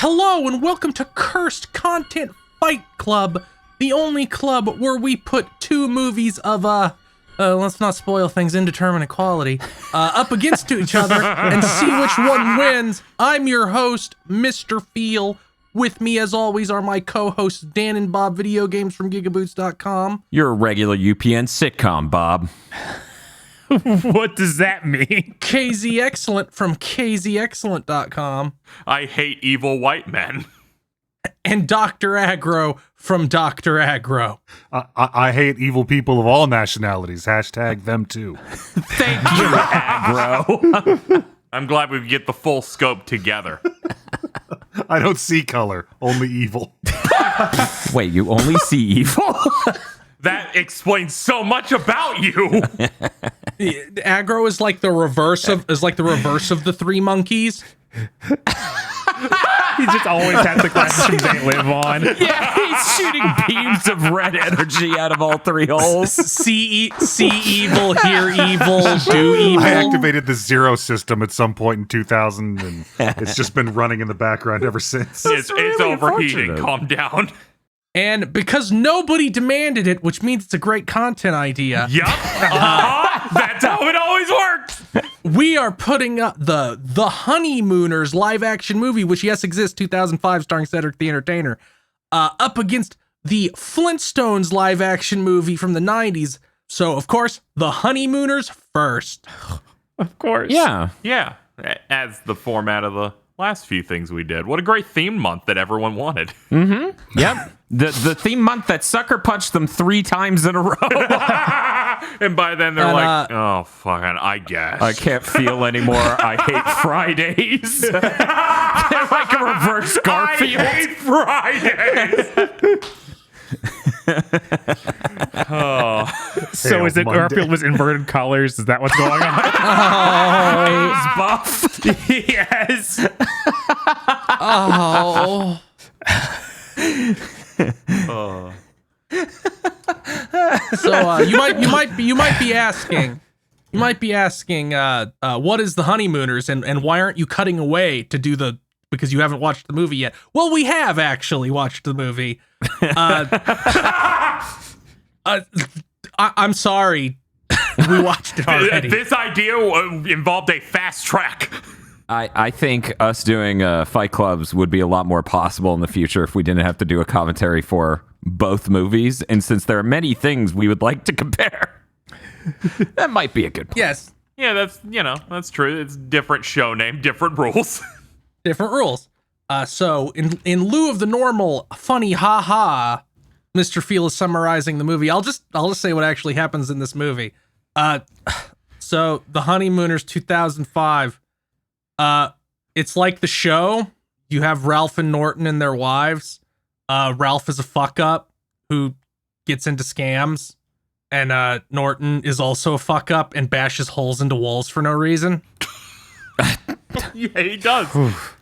Hello and welcome to Cursed Content Fight Club, the only club where we put two movies of, let's not spoil things, indeterminate quality, up against each other and see which one wins. I'm your host, Mr. Feel. With me, as always, are my co-hosts, Dan and Bob, video games from GigaBoots.com. You're a regular UPN sitcom, Bob. What does that mean? KZ Excellent from KZExcellent.com. I hate evil white men. And Dr. Aggro from Dr. Aggro. I hate evil people of all nationalities. Hashtag them too. Thank you, Aggro. I'm glad we get the full scope together. I don't see color, only evil. Wait, you only see evil? That explains so much about you. Aggro is like the reverse of the three monkeys. He just always has the classrooms they live on. Yeah, he's shooting beams of red energy out of all three holes. See evil, hear evil, do evil. I activated the zero system at some point in 2000, and it's just been running in the background ever since. It's really overheating. unfortunate. Calm down. And because nobody demanded it, which means it's a great content idea, Yup. That's how it always works. we are putting up the Honeymooners live action movie, which yes exists, 2005, starring Cedric the Entertainer, up against the Flintstones live action movie from the 90s. So of course, the Honeymooners first. Of course. Yeah. Yeah, as the format of the last few things we did. What a great theme month that everyone wanted. Yep. The theme month that sucker punched them 3 times in a row. And by then they're like, oh, fucking, I guess. I can't feel anymore. I hate Fridays. They're like a reverse Garfield. I hate Fridays. So is it Monday. Garfield was inverted colors? Is that what's going on? He's buff. Yes. Oh. So you might be asking, what is the Honeymooners and why aren't you cutting away to do because you haven't watched the movie yet? Well, we have actually watched the movie. I'm sorry, we watched it already. This idea involved a fast track. I think us doing fight clubs would be a lot more possible in the future if we didn't have to do a commentary for both movies. And since there are many things we would like to compare, that might be a good point. Yes, Yeah, that's true. It's different show name, different rules. different rules. So in lieu of the normal funny ha-ha, Mr. Feel is summarizing the movie. I'll just say what actually happens in this movie. So the Honeymooners 2005. It's like the show. You have Ralph and Norton and their wives. Ralph is a fuck up who gets into scams, and Norton is also a fuck up and bashes holes into walls for no reason. Yeah, he does.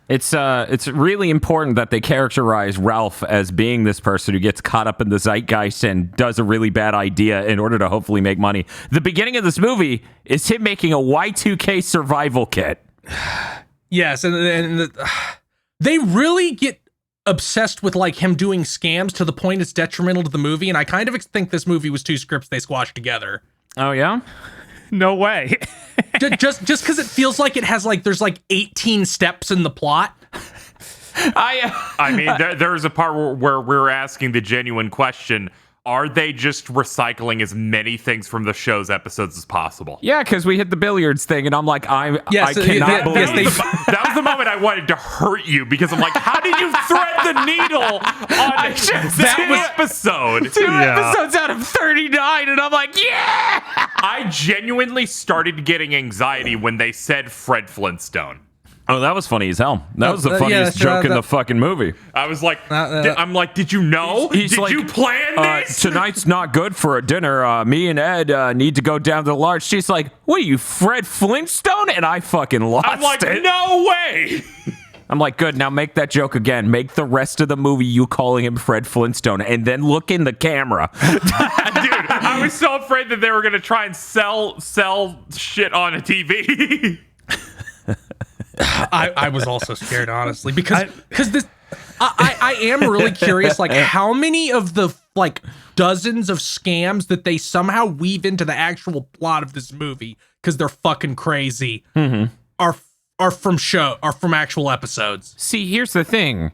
It's really important that they characterize Ralph as being this person who gets caught up in the zeitgeist and does a really bad idea in order to hopefully make money. The beginning of this movie is him making a Y2K survival kit. Yes, and they really get obsessed with like him doing scams to the point it's detrimental to the movie, and I kind of think this movie was 2 scripts they squashed together. Oh, yeah? No way. just because it feels like it has like there's like 18 steps in the plot. I mean, there's a part where we're asking the genuine question: are they just recycling as many things from the show's episodes as possible? Yeah, because we hit the billiards thing, and I'm like, I cannot believe That was the moment I wanted to hurt you because I'm like, how did you thread the needle on that episode? 2 episodes out of 39, and I'm like, yeah! I genuinely started getting anxiety when they said Fred Flintstone. Oh, that was funny as hell. That was the funniest joke in the fucking movie. I was like, I'm like, did you know? Did you plan this? Tonight's not good for a dinner. Me and Ed need to go down to the large. She's like, what are you, Fred Flintstone? And I fucking lost I'm like, it. no way. I'm like, good, now make that joke again. Make the rest of the movie you calling him Fred Flintstone, and then look in the camera. Dude, I was so afraid that they were going to try and sell shit on a TV. I was also scared, honestly, because this. I am really curious, like how many of the like dozens of scams that they somehow weave into the actual plot of this movie, because they're fucking crazy, are from actual episodes. See, here's the thing.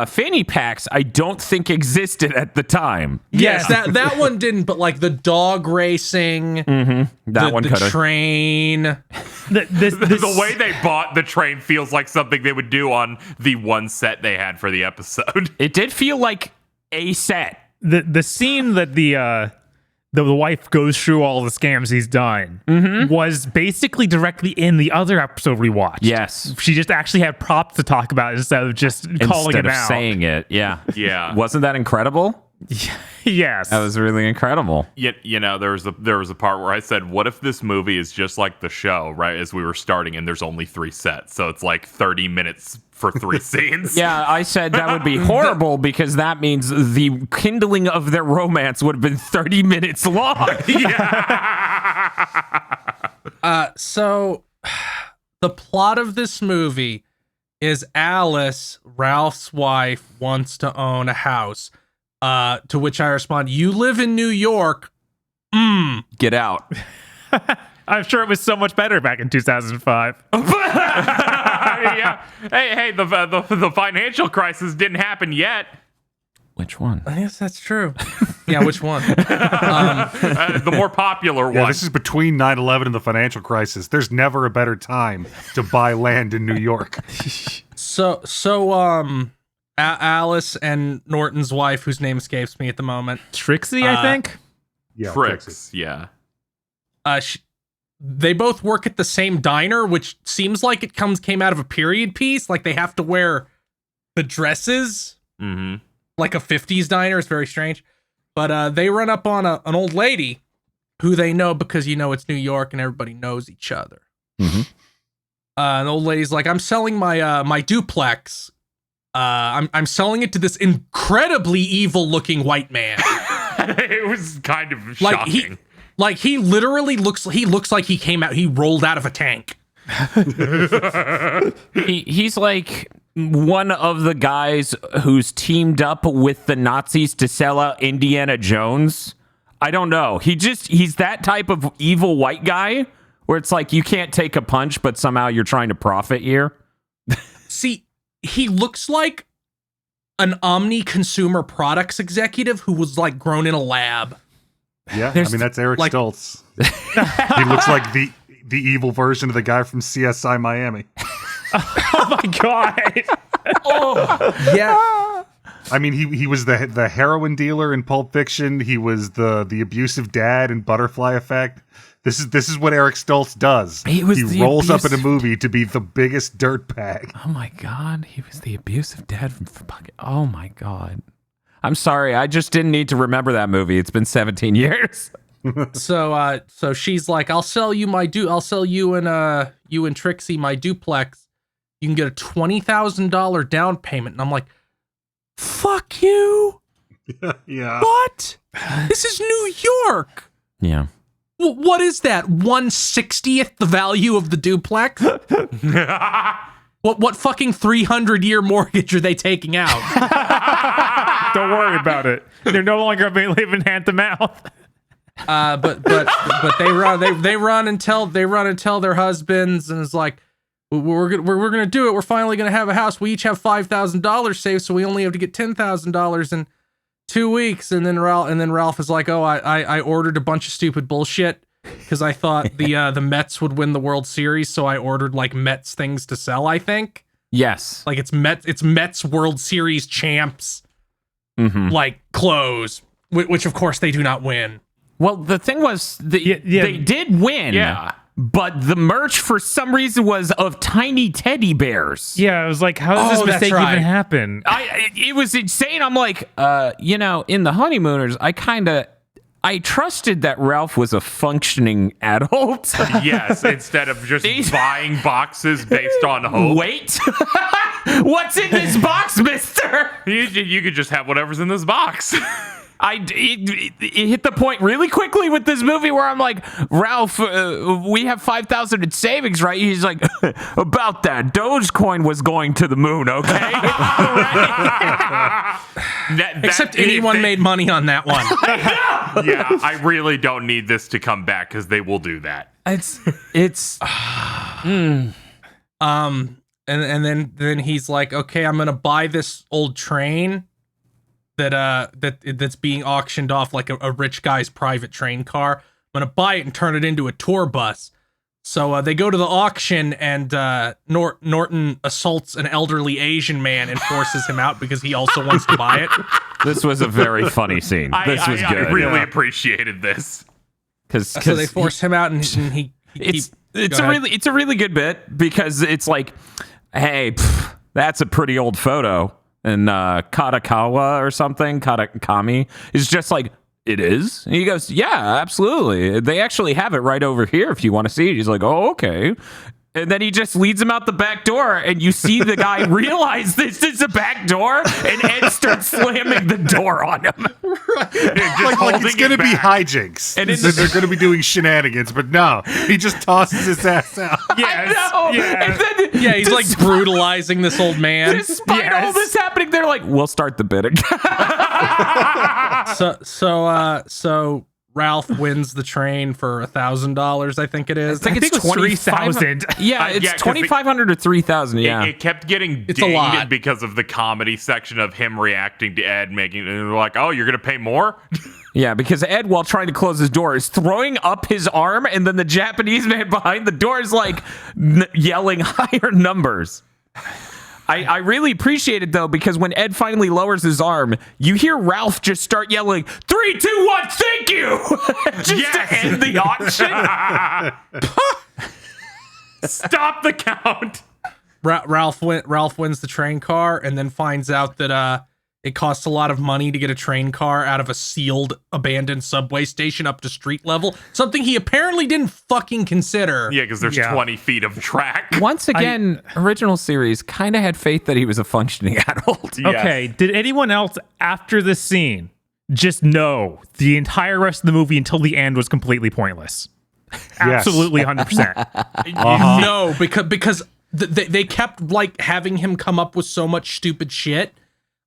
Fanny packs, I don't think existed at the time. Yes, that one didn't, but like the dog racing, the train. The way they bought the train feels like something they would do on the one set they had for the episode. It did feel like a set. The scene that the wife goes through all the scams he's done was basically directly in the other episode we watched. Yes. She just actually had props to talk about instead of just calling it out. Saying it. Yeah. Yeah. Wasn't that incredible? Yes. That was really incredible. You know, there was a part where I said, what if this movie is just like the show, right, as we were starting, and there's only 3 sets, so it's like 30 minutes for 3 scenes. Yeah, I said that would be horrible because that means the kindling of their romance would have been 30 minutes long. So the plot of this movie is Alice, Ralph's wife, wants to own a house. To which I respond, "You live in New York. Get out." I'm sure it was so much better back in 2005. Yeah. Hey, the financial crisis didn't happen yet. Which one? I guess that's true. Yeah, which one? The more popular Yeah, one. this is between 9/11 and the financial crisis. There's never a better time to buy land in New York. Alice and Norton's wife, whose name escapes me at the moment. Trixie, I think. Yeah, Tricks, yeah. They both work at the same diner, which seems like it came out of a period piece. Like they have to wear the dresses, like a 50s diner. It's very strange. But they run up on an old lady who they know because, you know, it's New York and everybody knows each other. An old lady's like, "I'm selling my duplex. I'm selling it to this incredibly evil-looking white man." It was kind of shocking. He literally looks like he rolled out of a tank. He's like one of the guys who's teamed up with the Nazis to sell out Indiana Jones. I don't know. He's that type of evil white guy where it's like you can't take a punch, but somehow you're trying to profit here. See, he looks like an Omni consumer products executive who was like grown in a lab. Yeah, I mean, that's Eric Stoltz. He looks like the evil version of the guy from CSI Miami. Oh my god. Yeah. I mean, he was the heroin dealer in Pulp Fiction. He was the abusive dad in Butterfly Effect. This is what Eric Stoltz does. He rolls up in a movie to be the biggest dirtbag. Oh my god, he was the abusive dad from fucking. Oh my god. I'm sorry, I just didn't need to remember that movie. It's been 17 years. So she's like, I'll sell you and Trixie my duplex. You can get a $20,000 down payment. And I'm like, fuck you. Yeah. What? This is New York. Yeah. What is that? 1/60th the value of the duplex? What fucking 300-year mortgage are they taking out? Don't worry about it. They're no longer living hand to mouth. But they run and tell their husbands, and it's like, we're gonna do it. We're finally gonna have a house. We each have $5,000 saved, so we only have to get $10,000 in 2 weeks. And then Ralph is like, oh, I ordered a bunch of stupid bullshit because I thought the Mets would win the World Series, so I ordered like Mets things to sell. I think. Yes. Like it's Mets World Series champs, like clothes, which of course they do not win. Well, the thing was, they did win. Yeah. But the merch, for some reason, was of tiny teddy bears. Yeah, I was like, how does this mistake even happen? It was insane. I'm like, in the Honeymooners, I trusted that Ralph was a functioning adult. Yes, instead of just buying boxes based on hope. Wait. What's in this box, mister? You could just have whatever's in this box. it hit the point really quickly with this movie where I'm like, Ralph, we have 5,000 in savings, right? He's like, about that, Dogecoin was going to the moon, okay? Except anyone made money on that one. Yeah, I really don't need this to come back because they will do that. It's And then he's like, okay, I'm gonna buy this old train that's being auctioned off like a rich guy's private train car. I'm gonna buy it and turn it into a tour bus. So they go to the auction, and Norton assaults an elderly Asian man and forces him out because he also wants to buy it. This was a very funny scene. This was good. I really appreciated this. So they force him out, and he it's a really good bit because it's like, hey, that's a pretty old photo. And Katakawa or something, Katakami, is just like, it is? And he goes, yeah, absolutely. They actually have it right over here if you want to see it. He's like, oh, okay. And then he just leads him out the back door, and you see the guy realize this is a back door, and Ed starts slamming the door on him. Like it's going to be hijinks. And they're going to be doing shenanigans, but no, he just tosses his ass out. Yes. I know. Yeah. And then, he's like brutalizing this old man. Despite all this happening, they're like, we'll start the bit again. So Ralph wins the train for $1,000. I think it is. I think it's 3,000. Yeah, it's 2,500 or 3,000. Yeah, it kept getting it's a lot because of the comedy section of him reacting to Ed, and they're like, "Oh, you're gonna pay more." Yeah, because Ed, while trying to close his door, is throwing up his arm, and then the Japanese man behind the door is like yelling higher numbers. I really appreciate it, though, because when Ed finally lowers his arm, you hear Ralph just start yelling, 3, 2, 1, thank you! Just to end the auction. Stop the count. Ralph wins the train car and then finds out that it costs a lot of money to get a train car out of a sealed, abandoned subway station up to street level. Something he apparently didn't fucking consider. Yeah, because there's 20 feet of track. Once again, original series kind of had faith that he was a functioning adult. Yes. Okay, did anyone else after this scene just know the entire rest of the movie until the end was completely pointless? Absolutely 100%. No, because they kept like having him come up with so much stupid shit.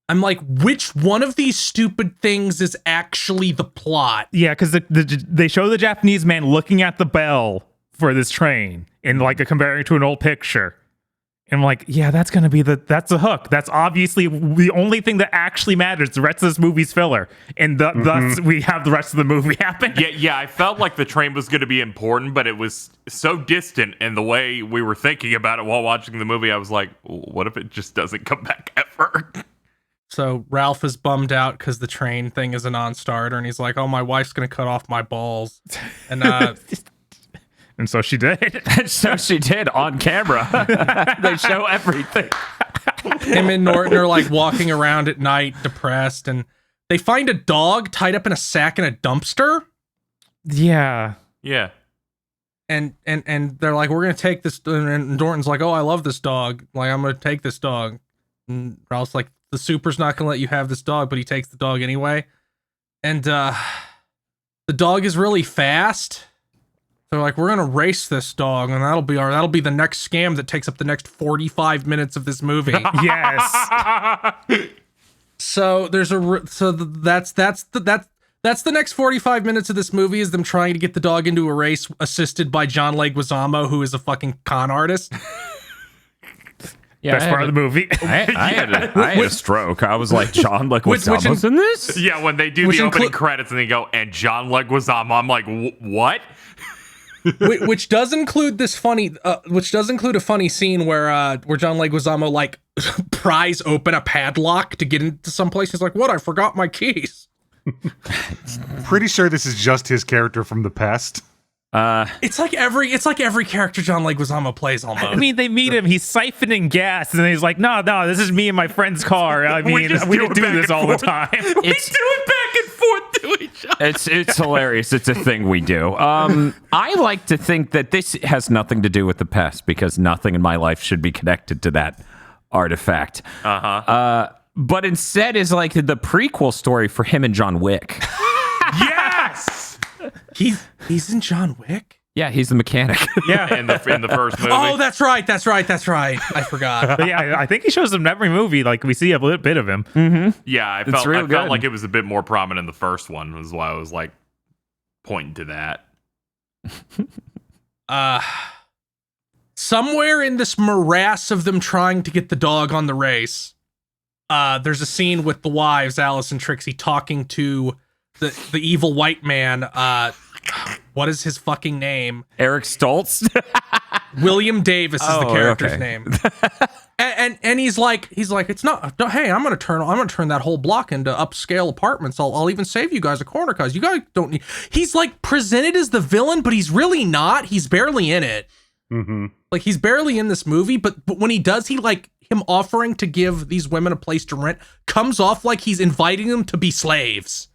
I'm like, which one of these stupid things is actually the plot? Yeah, because they show the Japanese man looking at the bell for this train and like comparing it to an old picture. And I'm like, yeah, that's gonna be that's the hook. That's obviously the only thing that actually matters. The rest of this movie's filler, and thus we have the rest of the movie happen. Yeah. I felt like the train was going to be important, but it was so distant. And the way we were thinking about it while watching the movie, I was like, what if it just doesn't come back ever? So Ralph is bummed out because the train thing is a non-starter, and he's like, "Oh, my wife's gonna cut off my balls," and and so she did. And so she did on camera. They show everything. Him and Norton are like walking around at night, depressed, and they find a dog tied up in a sack in a dumpster. Yeah. And they're like, "We're gonna take this," and Norton's like, "Oh, I love this dog. Like, I'm gonna take this dog." And Ralph's like, the super's not gonna let you have this dog, but he takes the dog anyway. And the dog is really fast. They're like, we're gonna race this dog, and that'll be the next scam that takes up the next 45 minutes of this movie. Yes. So that's the next 45 minutes of this movie is them trying to get the dog into a race, assisted by John Leguizamo, who is a fucking con artist. Yeah, best part of the movie. I had a stroke. I was like, John Leguizamo's in this? Yeah, when they do the opening credits and they go, and John Leguizamo, I'm like, what? which does include a funny scene where John Leguizamo like pries open a padlock to get into some place. He's like, what? I forgot my keys. Pretty sure this is just his character from The Pest. It's like every character John Leguizamo plays almost. I mean, they meet him, he's siphoning gas, and he's like, no, this is me and my friend's car. I mean, we don't do this all the time. We do it back and forth to each other. It's hilarious. It's a thing we do. I like to think that this has nothing to do with The Pest, because nothing in my life should be connected to that artifact. but instead is like the prequel story for him and John Wick. Yes. He's in John Wick. Yeah, he's the mechanic. Yeah. in the first movie. Oh, that's right. I forgot. But yeah, I think he shows up in every movie. Like, we see a little bit of him. Yeah, I It's real felt good. like it was a bit more prominent in the first one. Was why I was like pointing to that. Somewhere in this morass of them trying to get the dog on the race, there's a scene with the wives, Alice and Trixie, talking to the evil white man. What is his fucking name? Eric Stoltz. William Davis is the character's okay. name. and he's like, it's not. Hey, I'm gonna turn that whole block into upscale apartments. I'll even save you guys a corner because you guys don't need. He's like presented as the villain, but he's really not. He's barely in it. Mm-hmm. Like he's barely in this movie, but when he does, he like him offering to give these women a place to rent comes off like he's inviting them to be slaves.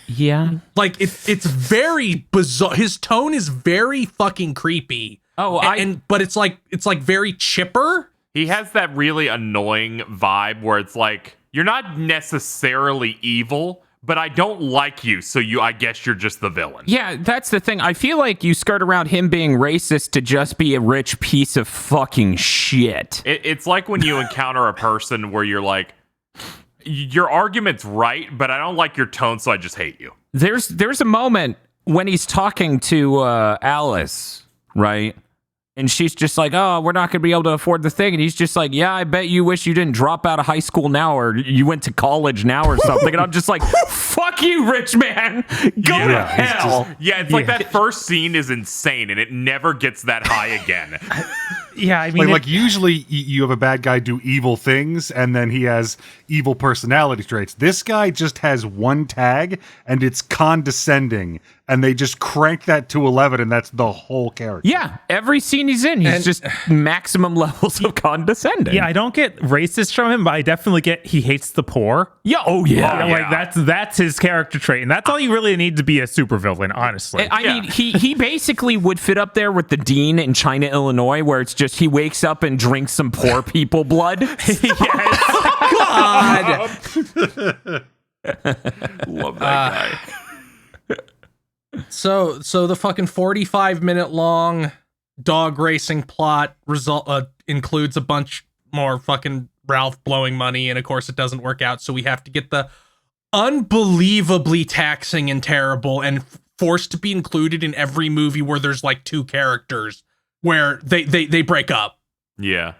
Yeah. Like it's very bizarre. His tone is very fucking creepy. Oh, but it's like very chipper. He has that really annoying vibe where it's like you're not necessarily evil, but I don't like you, so I guess you're just the villain. Yeah, that's the thing. I feel like you skirt around him being racist to just be a rich piece of fucking shit. It's like when you encounter a person where you're like, your argument's right, but I don't like your tone, so I just hate you. There's a moment when he's talking to Alice, right? And she's just like, oh, we're not going to be able to afford the thing. And he's just like, yeah, I bet you wish you didn't drop out of high school now or you went to college now or something. And I'm just like, fuck you, rich man. Go to hell. It's like that first scene is insane, and it never gets that high again. Yeah, I mean, like usually you have a bad guy do evil things and then he has evil personality traits. This guy just has one tag and it's condescending, and they just crank that to 11 and that's the whole character. Yeah, every scene he's in, he's just maximum levels of condescending. yeah, I don't get racist from him, but I definitely get he hates the poor. Yeah, oh yeah. Like that's his character trait, and that's all you really need to be a supervillain, honestly. I mean, he basically would fit up there with the dean in China, Illinois, where it's just he wakes up and drinks some poor people blood. God. Love that guy. So the fucking 45-minute long dog racing plot includes a bunch more fucking Ralph blowing money, and of course it doesn't work out, so we have to get the unbelievably taxing and terrible and forced to be included in every movie where there's like two characters where they break up. Yeah.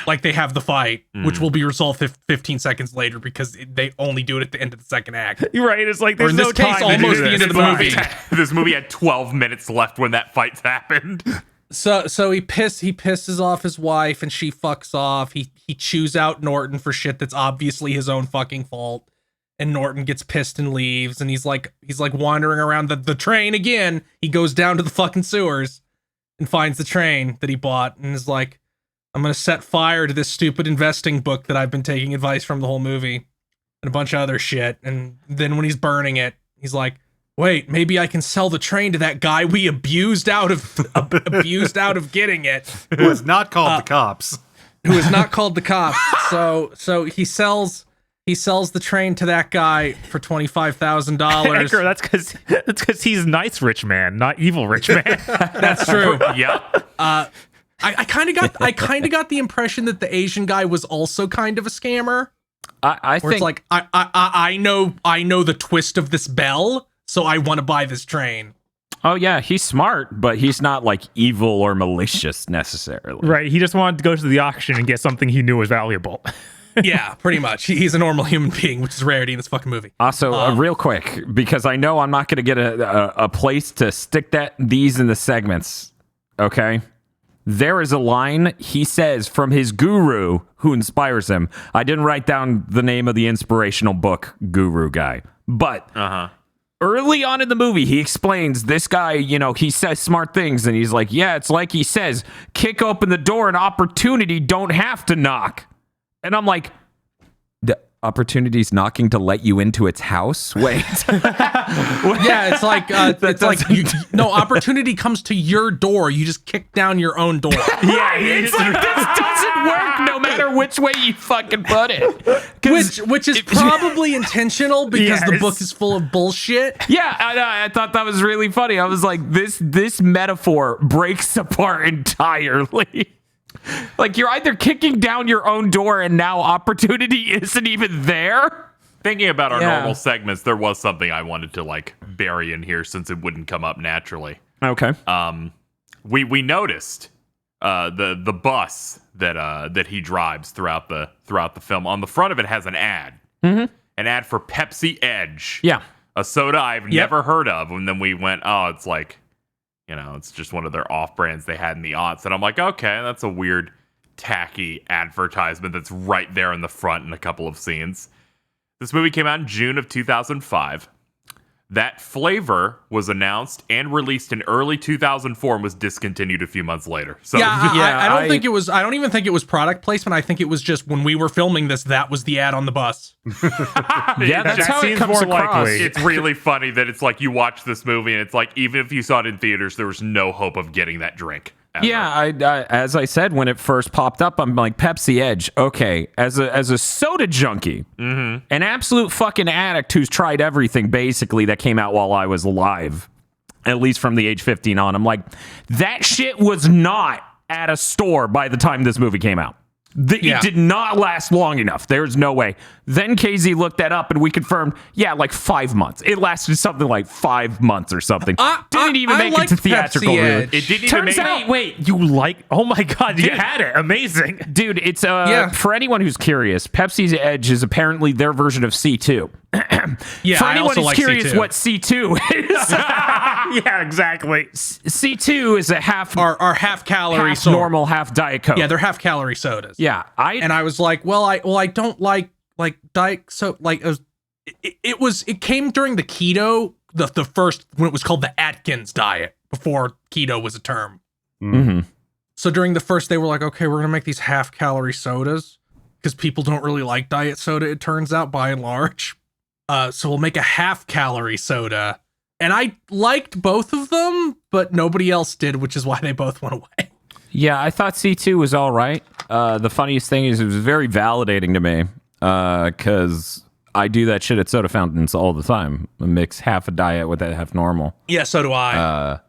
Like they have the fight, which will be resolved 15 seconds later because they only do it at the end of the second act. You're right. It's like Or there's in no this case, time to do almost the this. end of the movie. This movie had 12 minutes left when that fight happened. So he pisses off his wife and she fucks off. He chews out Norton for shit that's obviously his own fucking fault. And Norton gets pissed and leaves, and he's like wandering around the train again. He goes down to the fucking sewers and finds the train that he bought and is like, I'm gonna set fire to this stupid investing book that I've been taking advice from the whole movie and a bunch of other shit. And then when he's burning it, he's like, wait, maybe I can sell the train to that guy we abused out of getting it. Who has not called the cops. Who has not called the cops. So he sells the train to that guy for $25,000. Edgar, that's because he's nice rich man, not evil rich man. That's true. Yeah. I kind of got the impression that the Asian guy was also kind of a scammer. I Where think it's like I know the twist of this bell, so I want to buy this train. oh yeah, he's smart, but he's not like evil or malicious necessarily. Right. He just wanted to go to the auction and get something he knew was valuable. Yeah, pretty much. He's a normal human being, which is a rarity in this fucking movie. Also, real quick, because I know I'm not going to get a place to stick these in the segments. Okay. There is a line he says from his guru who inspires him. I didn't write down the name of the inspirational book guru guy, but early on in the movie, he explains this guy, he says smart things and he's like, yeah, it's like he says, kick open the door and opportunity don't have to knock. And I'm like, Opportunity's knocking to let you into its house. Wait. Yeah, it's like opportunity comes to your door. You just kick down your own door. Yeah, it's like this doesn't work no matter which way you fucking put it. Which is probably intentional because the book is full of bullshit. Yeah, I thought that was really funny. I was like, this metaphor breaks apart entirely. Like, you're either kicking down your own door and now opportunity isn't even there. Thinking about our normal segments, there was something I wanted to like bury in here since it wouldn't come up naturally. Okay. We noticed the bus that he drives throughout the film. On the front of it has an ad. An ad for Pepsi Edge. Yeah. A soda I've never heard of. And then we went, oh, it's like, it's just one of their off brands they had in the aughts. And I'm like, okay, that's a weird, tacky advertisement that's right there in the front in a couple of scenes. This movie came out in June of 2005. That flavor was announced and released in early 2004 and was discontinued a few months later. So I don't think it was. I don't even think it was product placement. I think it was just when we were filming this, that was the ad on the bus. Yeah, that's how it comes across. It's really funny that it's like you watch this movie and it's like even if you saw it in theaters, there was no hope of getting that drink. Ever. Yeah, I as I said when it first popped up, I'm like, Pepsi Edge. Okay, as a soda junkie, an absolute fucking addict who's tried everything basically that came out while I was alive, at least from the age 15 on. I'm like, that shit was not at a store by the time this movie came out. It did not last long enough. There's no way. Then KZ looked that up and we confirmed, like 5 months. It lasted something like 5 months or something. Didn't even make it to theatrical. Really. It didn't even make it. Wait, you like? Oh my God, you had it. Amazing. Dude, it's for anyone who's curious, Pepsi's Edge is apparently their version of C2. For anyone who's curious what C2 is. Yeah, exactly. C2 is a half calorie half normal, half Diet Coke. Yeah, they're half calorie sodas. Yeah, I was like, I don't like Diet so like it came during the keto the first when it was called the Atkins diet before keto was a term. Mm-hmm. So during the first they were like, okay, we're gonna make these half calorie sodas because people don't really like diet soda. It turns out by and large. So we'll make a half calorie soda. And I liked both of them, but nobody else did, which is why they both went away. Yeah, I thought C2 was all right. The funniest thing is it was very validating to me because I do that shit at soda fountains all the time. I mix half a diet with half normal. Yeah, so do I.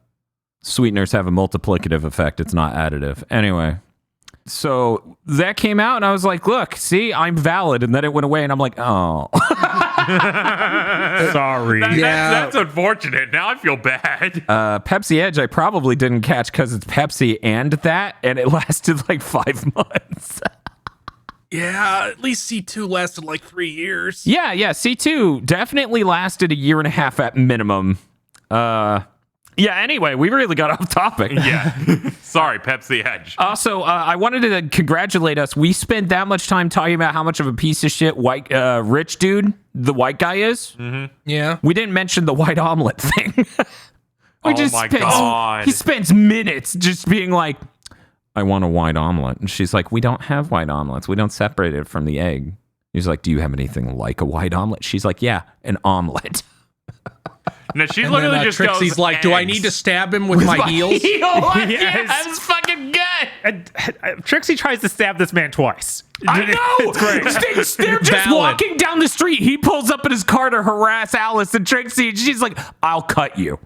Sweeteners have a multiplicative effect. It's not additive. Anyway. So that came out and I was like, look, see, I'm valid. And then it went away and I'm like, oh. Sorry. That's unfortunate. Now I feel bad. Pepsi Edge, I probably didn't catch because it's Pepsi and that, and it lasted like 5 months. Yeah, at least C2 lasted like 3 years. Yeah, C2 definitely lasted a year and a half at minimum. Yeah, anyway, we really got off topic. Yeah. Sorry, Pepsi Edge. Also, I wanted to congratulate us. We spent that much time talking about how much of a piece of shit rich dude the white guy is. Mm-hmm. Yeah. We didn't mention the white omelet thing. God. He spends minutes just being like, I want a white omelet. And she's like, we don't have white omelets. We don't separate it from the egg. He's like, do you have anything like a white omelet? She's like, yeah, an omelet. No, she literally just Trixie's goes, like, do I need to stab him with my heels? Yeah, that's fucking good. And Trixie tries to stab this man twice. I know. It's great. They're just walking down the street. He pulls up in his car to harass Alice and Trixie, and she's like, I'll cut you.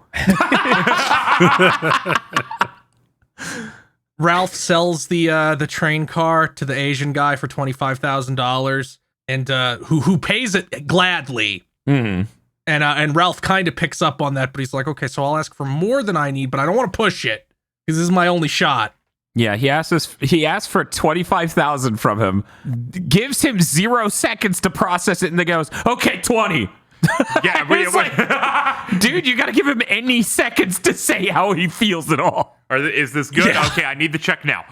Ralph sells the train car to the Asian guy for $25,000, and who pays it gladly. Mm-hmm. And Ralph kind of picks up on that, but he's like, okay, so I'll ask for more than I need, but I don't want to push it because this is my only shot. Yeah, he asks for $25,000 from him, gives him 0 seconds to process it, and then goes, okay, 20. Yeah, like, dude, you got to give him any seconds to say how he feels at all. Is this good? Yeah. Okay, I need the check now.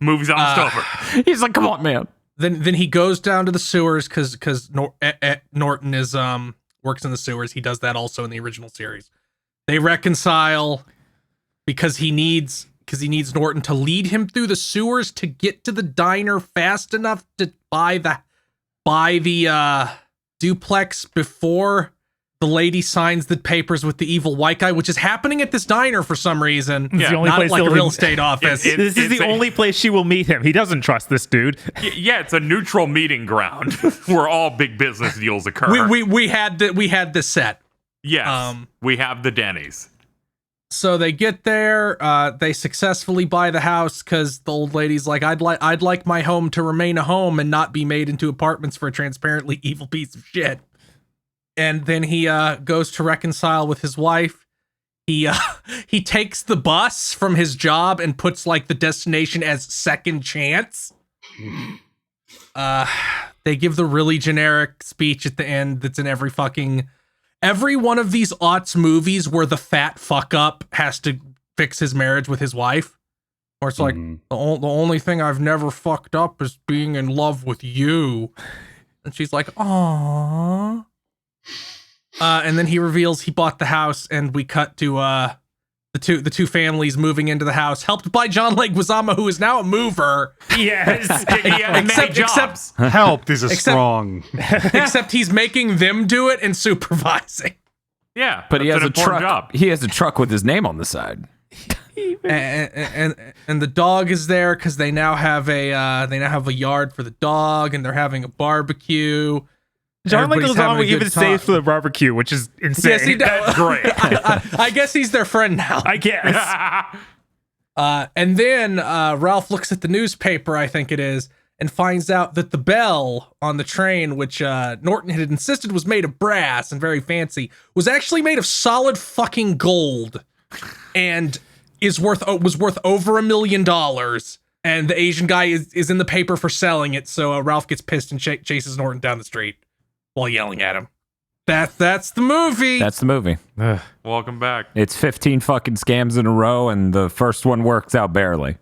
Movie's almost over. He's like, come on, man. Then he goes down to the sewers because Norton is works in the sewers. He does that also in the original series. They reconcile because he needs because he needs Norton to lead him through the sewers to get to the diner fast enough to buy the duplex before the lady signs the papers with the evil white guy, which is happening at this diner for some reason. It's the only not place like a he'll real meet- estate office. This is the only place she will meet him. He doesn't trust this dude. Yeah, it's a neutral meeting ground where all big business deals occur. we had this set. Yes, we have the Denny's. So they get there, they successfully buy the house because the old lady's like, I'd like my home to remain a home and not be made into apartments for a transparently evil piece of shit. And then he goes to reconcile with his wife. He takes the bus from his job and puts like the destination as second chance. They give the really generic speech at the end that's in every one of these aughts movies where the fat fuck up has to fix his marriage with his wife. Or it's like, the only thing I've never fucked up is being in love with you. And she's like, aww. And then he reveals he bought the house, and we cut to the two families moving into the house, helped by John Leguizamo, who is now a mover. Yes. He had many jobs. Helped is strong. Except he's making them do it and supervising. Yeah, But he that's has an a important truck. job. He has a truck with his name on the side. And the dog is there because they now have a yard for the dog, and they're having a barbecue. John Everybody's having Leguizamo a good even time. stays for the barbecue, which is insane. Yes, he does. That's great. I guess he's their friend now. I guess. And then Ralph looks at the newspaper, I think it is, and finds out that the bell on the train, which Norton had insisted was made of brass and very fancy, was actually made of solid fucking gold, and was worth over $1 million. And the Asian guy is in the paper for selling it, so Ralph gets pissed and chases Norton down the street while yelling at him. That's the movie. That's the movie. Welcome back. It's 15 fucking scams in a row, and the first one works out barely.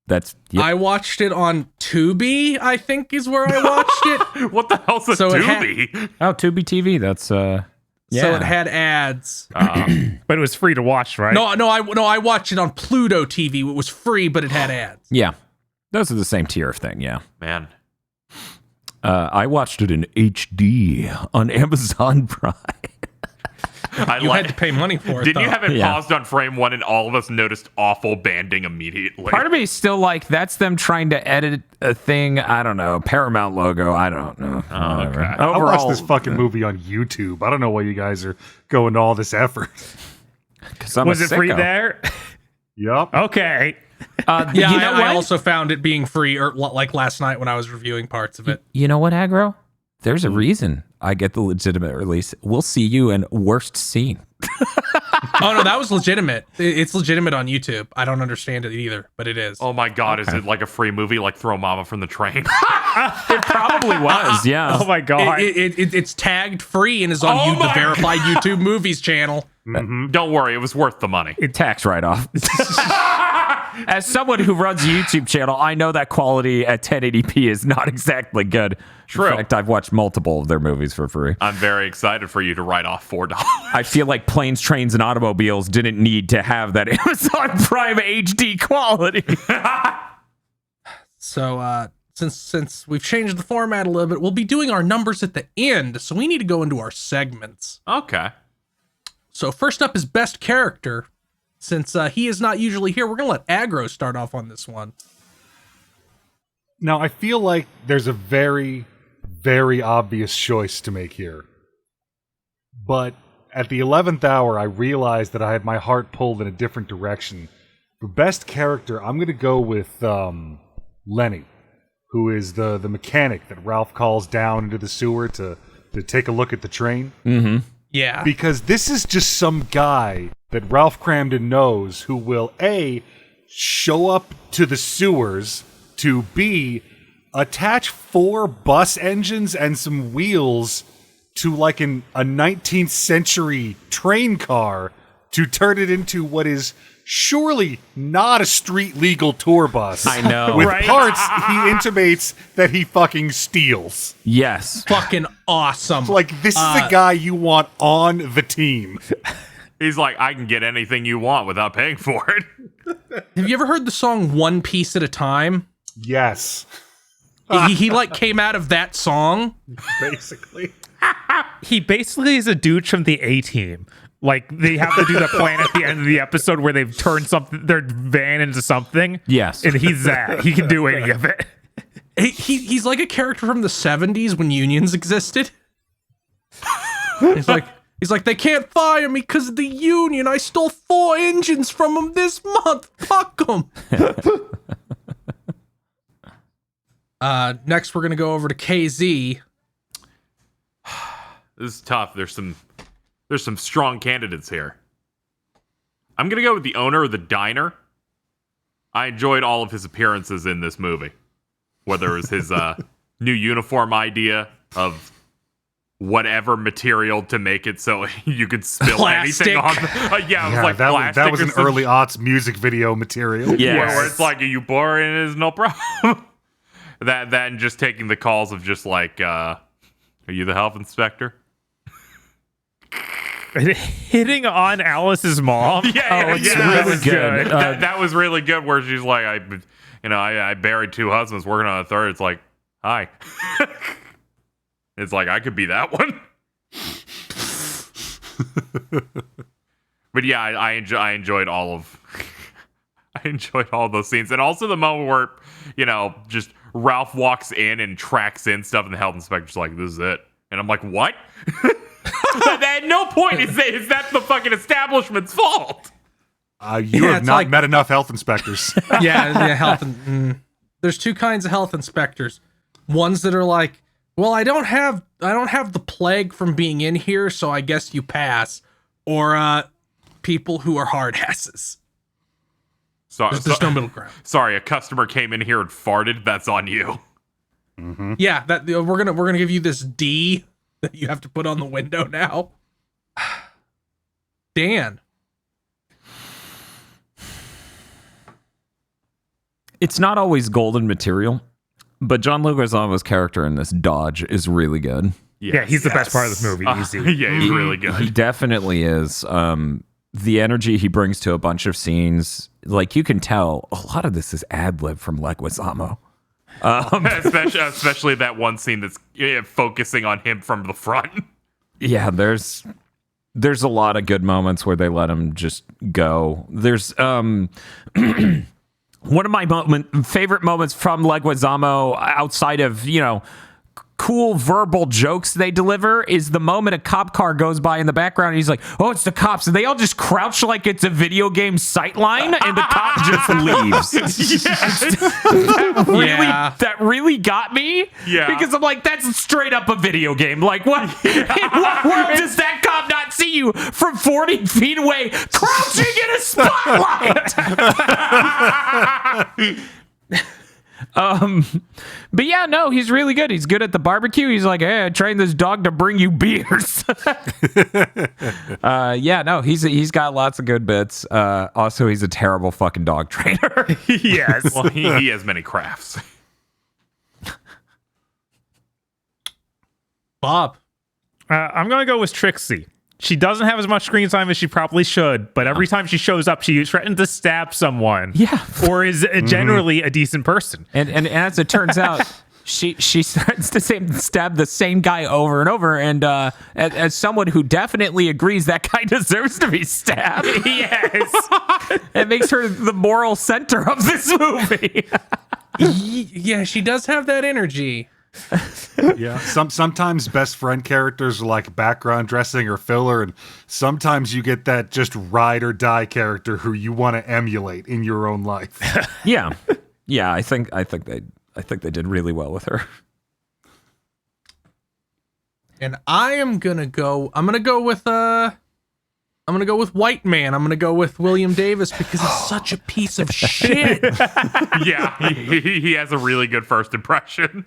That's yep. I watched it on Tubi, I think is where I watched it. What the hell's a So it Tubi? Oh, Tubi TV. That's So it had ads. But it was free to watch, right? No, I watched it on Pluto TV. It was free, but it had ads. yeah. Those are the same tier of thing. Yeah. Man. I watched it in HD on Amazon Prime. You had to pay money for it. Didn't you though. have it Yeah. paused on frame one and all of us noticed awful banding immediately? Part of me is still like, that's them trying to edit a thing. I don't know. Paramount logo. I don't know. Whatever. okay. I watched this fucking movie on YouTube. I don't know why you guys are going to all this effort. 'Cause I'm Was a it free sicko. there? Yup. Okay. Yeah, you know I what? also found it being free, or like last night when I was reviewing parts of it. You know what, Aggro? There's a reason I get the legitimate release. We'll see you in worst scene. Oh no, that was legitimate. It's legitimate on YouTube. I don't understand it either, but it is. Oh my god, is it like a free movie like Throw Mama from the Train? It probably was, yeah. Oh my god. It's tagged free and is on Oh the my verified YouTube movies channel. Don't worry, it was worth the money. Tax write-off. As someone who runs a YouTube channel, I know that quality at 1080p is not exactly good. True. In fact, I've watched multiple of their movies for free. I'm very excited for you to write off $4. I feel like Planes, Trains, and Automobiles didn't need to have that Amazon Prime HD quality. So since we've changed the format a little bit, we'll be doing our numbers at the end. So we need to go into our segments. Okay. So first up is best character. Since he is not usually here, we're gonna let Aggro start off on this one. Now, I feel like there's a very, very obvious choice to make here. But at the 11th hour, I realized that I had my heart pulled in a different direction. For best character, I'm going to go with Lenny, who is the mechanic that Ralph calls down into the sewer to take a look at the train. Mm-hmm. Yeah. Because this is just some guy that Ralph Cramden knows who will, A, show up to the sewers, to B, attach 4 bus engines and some wheels to like a 19th century train car to turn it into what is surely not a street legal tour bus. I know. With Right? parts he intimates that he fucking steals. Yes. Fucking awesome. Like, this is the guy you want on the team. He's like, I can get anything you want without paying for it. Have you ever heard the song One Piece at a Time? Yes. He like came out of that song. Basically. He basically is a dude from the A-Team. Like, they have to do the plan at the end of the episode where they've turned their van into something. Yes. And he's that. He can do any of it. He's like a character from the 70s when unions existed. He's like, they can't fire me because of the union. I stole 4 engines from them this month. Fuck them. Next, we're going to go over to KZ. This is tough. There's some strong candidates here. I'm going to go with the owner of the diner. I enjoyed all of his appearances in this movie. Whether it was his new uniform idea of whatever material to make it so you could spill Plastic. anything on yeah, it was like plastic. That was or an some early aughts music video material. Yeah. where it's like, are you boring? It is no problem. that and just taking the calls of just like, are you the health inspector? Hitting on Alice's mom. Yeah, that was good. That was really good. Where she's like, I buried 2 husbands, working on a third. It's like, hi. It's like, I could be that one. But yeah, I enjoyed all of. I enjoyed all those scenes, and also the moment where just Ralph walks in and tracks in stuff, and the health inspector's like, "This is it," and I'm like, "What?" At no point is that the fucking establishment's fault. You have not met enough health inspectors. Health. There's 2 kinds of health inspectors. Ones that are like, well, I don't have the plague from being in here, so I guess you pass. Or people who are hard asses. There's no middle ground. Sorry, a customer came in here and farted. That's on you. Mm-hmm. Yeah, that we're gonna give you this D that you have to put on the window now. Dan. It's not always golden material, but John Leguizamo's character in this Dodge is really good. Yeah, he's the best part of this movie. Easy. Yeah, he's really good. He definitely is. The energy he brings to a bunch of scenes, like you can tell, a lot of this is ad-lib from Leguizamo. Especially that one scene that's focusing on him from the front. Yeah, there's a lot of good moments where they let him just go. There's one of my favorite moments from Leguizamo outside of, cool verbal jokes they deliver is the moment a cop car goes by in the background and he's like, "Oh, it's the cops," and they all just crouch like it's a video game sightline and the cop just leaves. That really got me. Yeah, because I'm like, that's straight up a video game. Like, what? In what world does that cop not see you from 40 feet away crouching in a spotlight? But yeah, no, he's really good. He's good at the barbecue. He's like, "Hey, I trained this dog to bring you beers." He's got lots of good bits. Also, he's a terrible fucking dog trainer. Yes. Well, he has many crafts. Bob. I'm going to go with Trixie. She doesn't have as much screen time as she probably should, but every time she shows up, she threatens to stab someone. Yeah. Or is generally a decent person. And as it turns out, she threatens to stab the same guy over and over. And as someone who definitely agrees that guy deserves to be stabbed, Yes. it makes her the moral center of this movie. Yeah, she does have that energy. Yeah. Sometimes best friend characters are like background dressing or filler, and sometimes you get that just ride or die character who you want to emulate in your own life. Yeah. I think they did really well with her. And I'm gonna go with White Man. I'm gonna go with William Davis because he's such a piece of shit. Yeah, he has a really good first impression.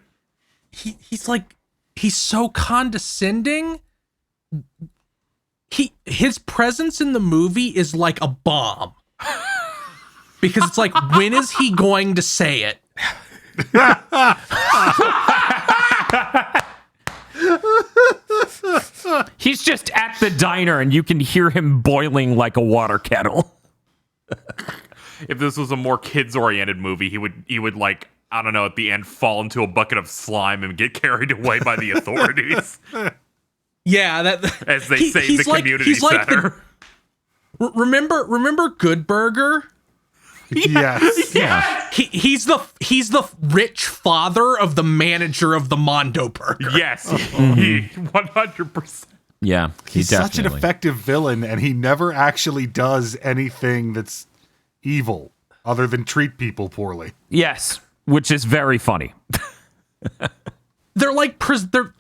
He's so condescending. His presence in the movie is like a bomb. Because it's like, when is he going to say it? He's just at the diner and you can hear him boiling like a water kettle. if this was a more kids-oriented movie, he would like, I don't know, at the end fall into a bucket of slime and get carried away by the authorities. Yeah, that as they save the community center. Remember Good Burger? Yes. Yeah. He's the rich father of the manager of the Mondo Burger. Yes, he 100%. Yeah, He's such an effective villain, and he never actually does anything that's evil other than treat people poorly. Yes, which is very funny. They're like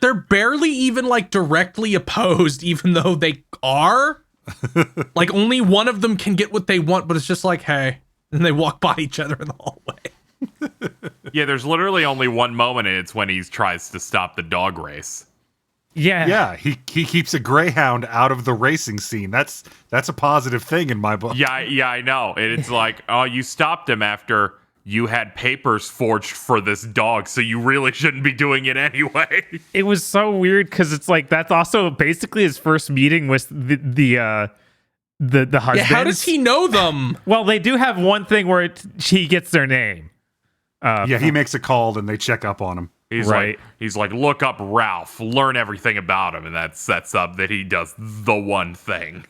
they're barely even like directly opposed, even though they are. Like only one of them can get what they want, but it's just like, hey, and they walk by each other in the hallway. Yeah, there's literally only one moment, and it's when he tries to stop the dog race. Yeah. He keeps a greyhound out of the racing scene. That's a positive thing in my book. Yeah, I know. And it's like, oh, you stopped him after you had papers forged for this dog, so you really shouldn't be doing it anyway. It was so weird because it's like that's also basically his first meeting with the husband. Yeah, how does he know them? Well, they do have one thing where he gets their name. Yeah, he makes a call and they check up on him. He's like, look up Ralph, learn everything about him, and that sets up that he does the one thing.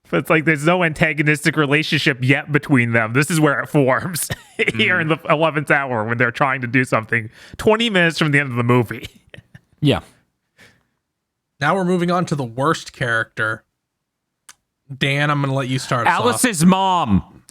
But it's like there's no antagonistic relationship yet between them. This is where it forms here in the 11th hour when they're trying to do something 20 minutes from the end of the movie. Yeah. Now we're moving on to the worst character. Dan, I'm going to let you start us off. Alice's mom.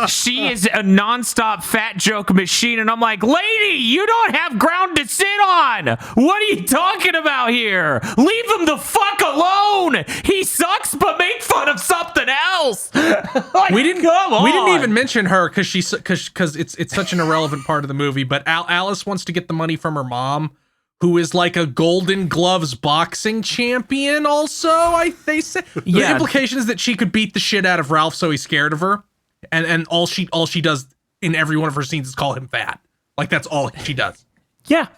She is a nonstop fat joke machine, and I'm like, lady, you don't have ground to sit on. What are you talking about here? Leave him the fuck alone. He sucks, but make fun of something else. Like, We didn't even mention her because it's such an irrelevant part of the movie. But Alice wants to get the money from her mom, who is like a Golden Gloves boxing champion. Also, they say the implication is that she could beat the shit out of Ralph, so he's scared of her. And all she does in every one of her scenes is call him fat. Like that's all she does. Yeah.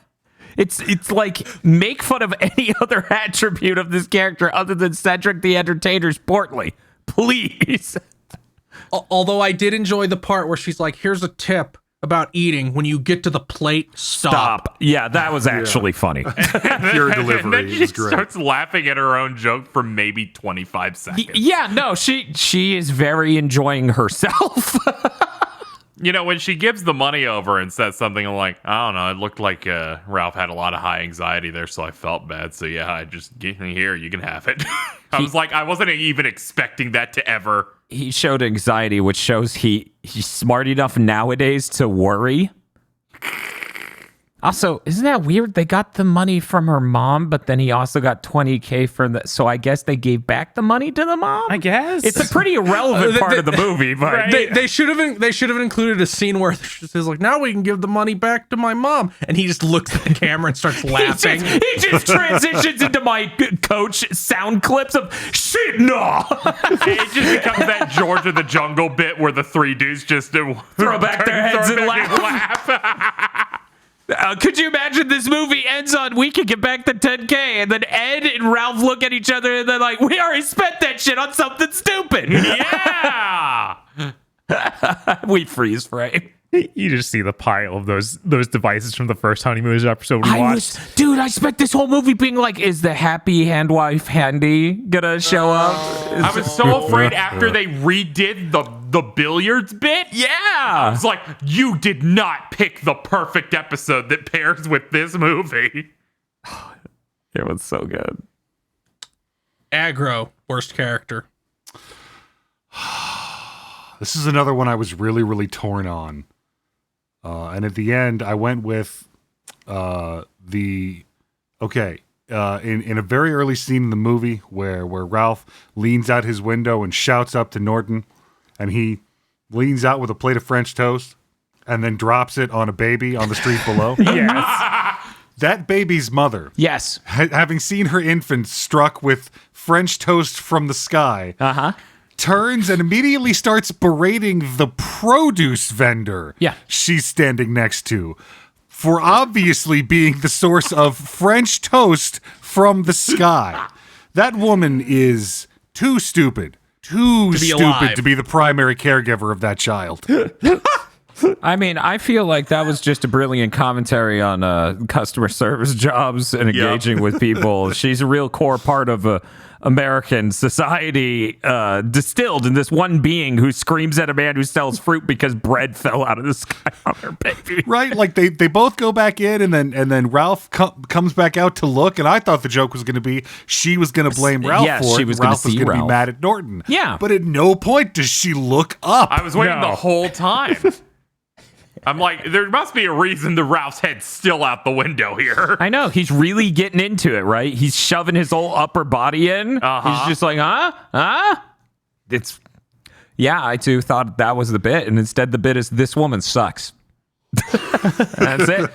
It's like make fun of any other attribute of this character other than Cedric the Entertainer's portly. Please. Although I did enjoy the part where she's like, here's a tip about eating. When you get to the plate, stop. Yeah, that was actually funny. Pure delivery. And then she was great. starts laughing at her own joke for maybe 25 seconds. Yeah, no, she is very enjoying herself. You know, when she gives the money over and says something like, I don't know, it looked like Ralph had a lot of high anxiety there, so I felt bad. So yeah, I just get in here, you can have it. I was like, I wasn't even expecting that to ever. He showed anxiety, which shows he's smart enough nowadays to worry. Also, isn't that weird? They got the money from her mom, but then he also got $20K from the. So I guess they gave back the money to the mom. I guess it's a pretty irrelevant part of the movie, but right. They should have included a scene where she says like, now we can give the money back to my mom, and he just looks at the camera and starts laughing. he just transitions into my coach sound clips of shit. No, it just becomes that George of the Jungle bit where the three dudes just throw back their heads and laugh. Could you imagine this movie ends on we can get back the 10K and then Ed and Ralph look at each other and they're like, we already spent that shit on something stupid. Yeah. We freeze frame. You just see the pile of those devices from the first Honeymooners episode we watched. I spent this whole movie being like, is the happy handwife handy gonna show up? I was so afraid after they redid the billiards bit. Yeah. It's like, you did not pick the perfect episode that pairs with this movie. It was so good. Aggro, worst character. This is another one I was really, really torn on. And at the end, I went with in a very early scene in the movie where Ralph leans out his window and shouts up to Norton, and he leans out with a plate of French toast and then drops it on a baby on the street below. Yes. That baby's mother, Yes. having seen her infant struck with French toast from the sky, turns and immediately starts berating the produce vendor she's standing next to for obviously being the source of French toast from the sky. That woman is too stupid Too to be stupid alive. to be the primary caregiver of that child. I mean, I feel like that was just a brilliant commentary on customer service jobs and engaging with people. She's a real core part of American society, distilled in this one being who screams at a man who sells fruit because bread fell out of the sky on her baby. Right? Like they both go back in, and then Ralph comes back out to look. And I thought the joke was going to be she was going to blame Ralph Yes, for it. she was and Ralph gonna was see going to be Ralph. mad at Norton. Yeah. But at no point does she look up. I was waiting No. the whole time. I'm like, there must be a reason the Ralph's head's still out the window here. I know, he's really getting into it, right? He's shoving his whole upper body in. He's just like, yeah, I too thought that was the bit, and instead the bit is this woman sucks. That's it.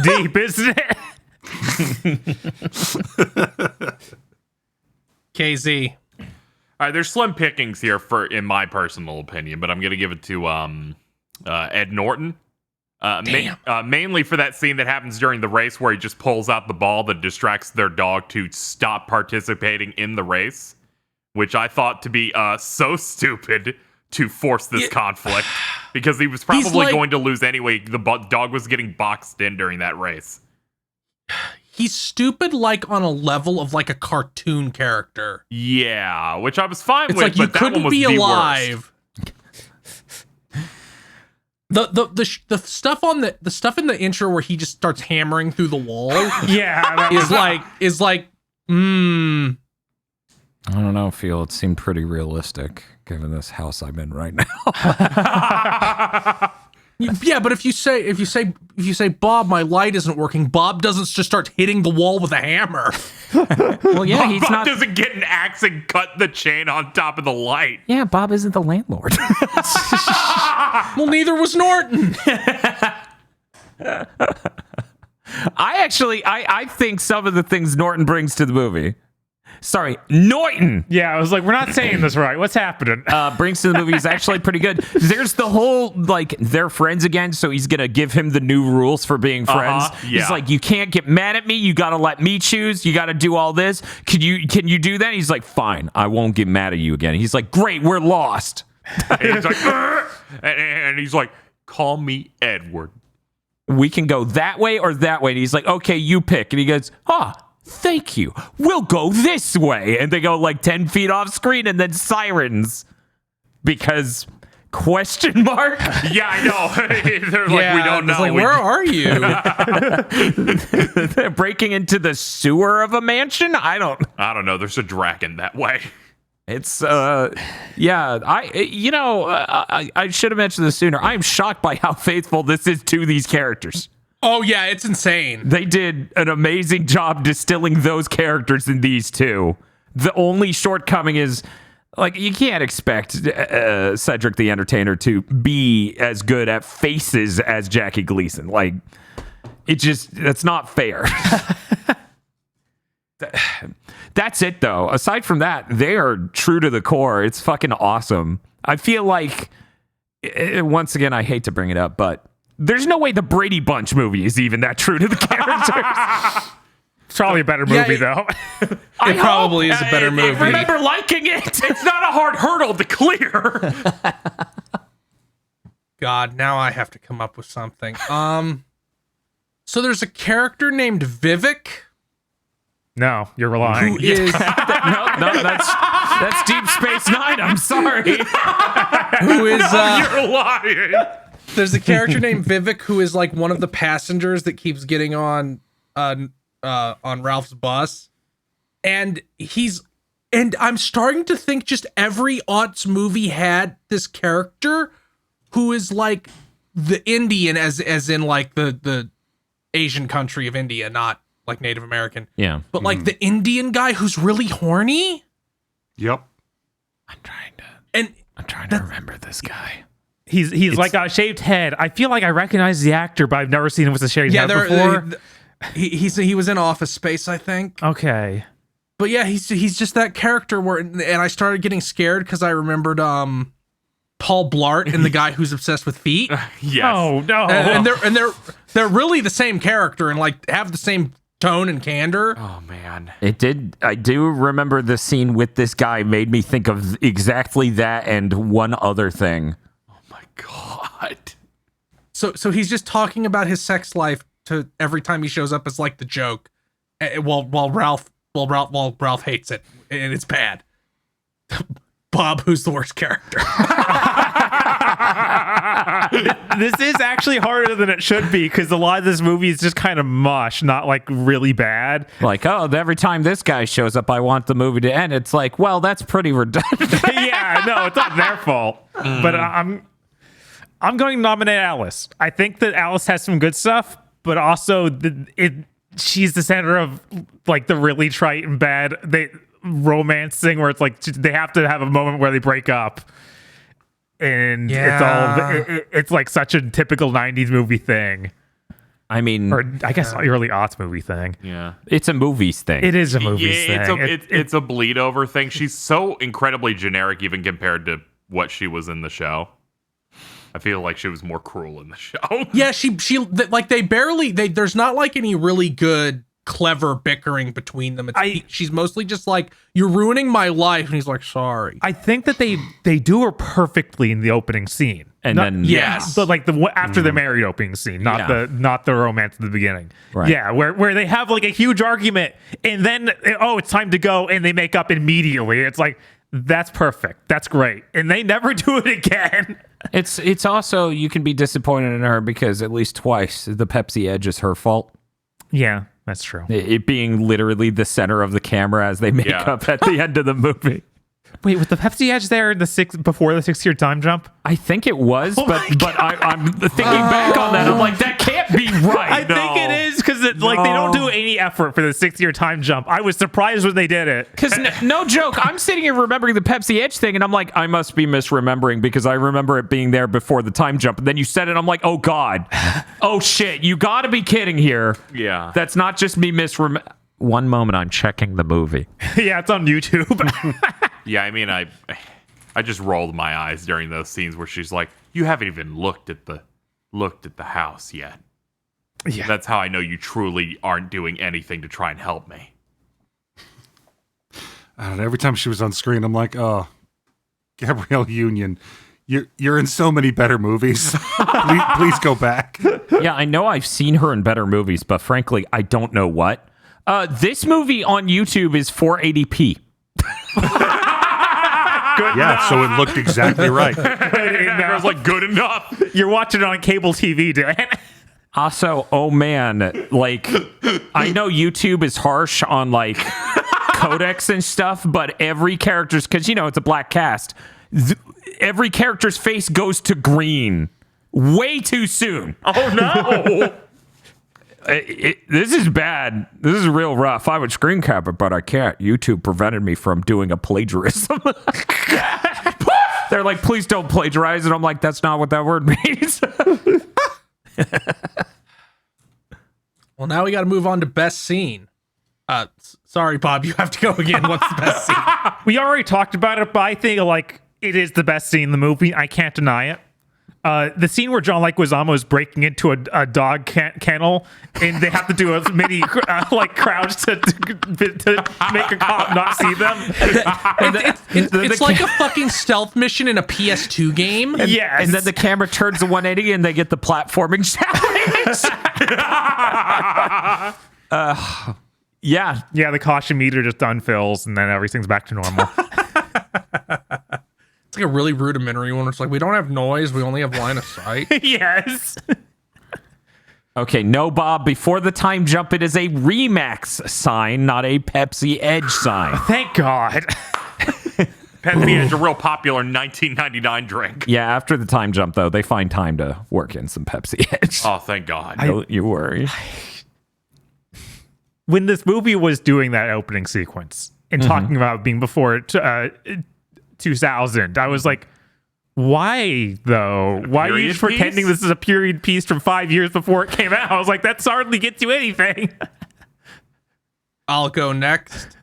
Deep, isn't it? KZ. All right, there's slim pickings here in my personal opinion, but I'm gonna give it to Ed Norton. Mainly for that scene that happens during the race where he just pulls out the ball that distracts their dog to stop participating in the race, which I thought to be so stupid to force this conflict because he was probably going to lose anyway. The dog was getting boxed in during that race. He's stupid, like on a level of like a cartoon character. Yeah, which I was fine It's with, like you but that one couldn't was be the worst. alive. The stuff on the stuff in the intro where he just starts hammering through the wall Yeah. That is like I don't know, Phil. It seemed pretty realistic given this house I'm in right now. yeah, but if you say Bob, my light isn't working, Bob doesn't just start hitting the wall with a hammer. Well, yeah, he's Bob not. doesn't get an axe and cut the chain on top of the light. Yeah, Bob isn't the landlord. Well, neither was Norton. I think some of the things Norton brings to the movie. Sorry, Norton Yeah, I was like, we're not saying this right. What's happening? brings to the movie is actually pretty good. There's the whole, like, they're friends again, so he's going to give him the new rules for being friends. Yeah. He's like, you can't get mad at me. You got to let me choose. You got to do all this. Can you do that? He's like, fine, I won't get mad at you again. He's like, great, we're lost. And he's like, "Ugh," and he's like, call me Edward. We can go that way or that way. And he's like, okay, you pick. And he goes, thank you. We'll go this way. And they go like 10 feet off screen and then sirens. Because question mark? Yeah, I know. They're like, we don't know. It's like, where are you? They're breaking into the sewer of a mansion? I don't know. There's a dragon that way. It's yeah, I should have mentioned this sooner. I am shocked by how faithful this is to these characters. Oh yeah, it's insane. They did an amazing job distilling those characters in these two. The only shortcoming is, like, you can't expect Cedric the Entertainer to be as good at faces as Jackie Gleason. Like, that's not fair. That's it, though. Aside from that, they are true to the core. It's fucking awesome. I feel like, once again, I hate to bring it up, but there's no way the Brady Bunch movie is even that true to the characters. It's probably a better movie, though. It probably is a better movie. I remember liking it. It's not a hard hurdle to clear. God, now I have to come up with something. So there's a character named Vivek. No, you're lying. Who is No, that's Deep Space Nine. I'm sorry. who is You're lying. there's a character named Vivek who is like one of the passengers that keeps getting on Ralph's bus, and I'm starting to think just every aughts movie had this character who is like the Indian, as in like the Asian country of India, not like Native American. Yeah. But like the Indian guy who's really horny. Yep. I'm trying And to remember this guy. He's like got a shaved head. I feel like I recognize the actor, but I've never seen him with a shaved head before. He was in Office Space, I think. Okay. But yeah, he's just that character where, and I started getting scared because I remembered Paul Blart and the guy who's obsessed with feet. Yes. Oh no. And they're really the same character and like have the same tone and candor. Oh man. It did. I do remember the scene with this guy made me think of exactly that and one other thing. Oh my god. So he's just talking about his sex life to every time he shows up as like the joke, while Ralph hates it and it's bad. Bob, who's the worst character? This is actually harder than it should be because a lot of this movie is just kind of mush, not like really bad. Like, oh, every time this guy shows up, I want the movie to end. It's like, well, that's pretty redundant. Yeah, no, it's not their fault. But I'm going to nominate Alice. I think that Alice has some good stuff, but also she's the center of like the really trite and bad romance thing where it's like they have to have a moment where they break up. And it's like such a typical 90s movie thing. I mean, or I guess early aughts movie thing. Yeah. It's a movies thing. It is a movies thing. It's a bleed over thing. She's so incredibly generic even compared to what she was in the show. I feel like she was more cruel in the show. Yeah, she like there's not like any really good clever bickering between them. She's mostly just like, you're ruining my life, and he's like, sorry. I think that they do her perfectly in the opening scene, and then yes, but like the after the married opening scene, not the romance at the beginning. Right. Yeah, where they have like a huge argument, and then it's time to go, and they make up immediately. It's like, that's perfect, that's great, and they never do it again. It's also, you can be disappointed in her because at least twice the Pepsi Edge is her fault. Yeah. That's true. It being literally the center of the camera as they make up at the end of the movie. Wait, was the Pepsi Edge there before the 6-year time jump? I think it was, but I'm thinking back on that. I'm like, that can't be right. I think it is because they don't do any effort for the 6-year time jump. I was surprised when they did it. Because no joke, I'm sitting here remembering the Pepsi Edge thing, and I'm like, I must be misremembering because I remember it being there before the time jump. And then you said it, I'm like, oh god, oh shit, you got to be kidding here. Yeah, that's not just me misremembering. One moment, I'm checking the movie. Yeah, it's on YouTube. Yeah, I mean, I just rolled my eyes during those scenes where she's like, "You haven't even looked at the house yet." Yeah, that's how I know you truly aren't doing anything to try and help me. I don't know, every time she was on screen, I'm like, "Oh, Gabrielle Union, you're in so many better movies. please go back." Yeah, I know I've seen her in better movies, but frankly, I don't know what. This movie on YouTube is 480p. Yeah, so it looked exactly right. I was like, good enough. You're watching it on cable TV, Dan. Also, oh man, like, I know YouTube is harsh on like codecs and stuff, but every character's, because it's a black cast, every character's face goes to green way too soon. Oh no. This is bad. This is real rough. I would screen cap it, but I can't. YouTube prevented me from doing a plagiarism. They're like, please don't plagiarize. And I'm like, that's not what that word means. Well, now we got to move on to best scene. Sorry, Bob, you have to go again. What's the best scene? We already talked about it, but I think like it is the best scene in the movie. I can't deny it. The scene where John Leguizamo is breaking into a dog kennel, and they have to do a mini crouch to make a cop not see them. It's like a fucking stealth mission in a PS2 game. Yes. And then the camera turns to 180 and they get the platforming challenge. Yeah. Yeah, the caution meter just unfills, and then everything's back to normal. It's like a really rudimentary one. It's like, we don't have noise. We only have line of sight. Yes. Okay, no, Bob. Before the time jump, it is a Remax sign, not a Pepsi Edge sign. Thank God. Pepsi Edge, a real popular 1999 drink. Yeah, after the time jump, though, they find time to work in some Pepsi Edge. Oh, thank God. Don't you worry. When this movie was doing that opening sequence and talking about being before 2000, I was like, why though? Why are you pretending this is a period piece from 5 years before it came out? I was like, that hardly gets you anything. I'll go next.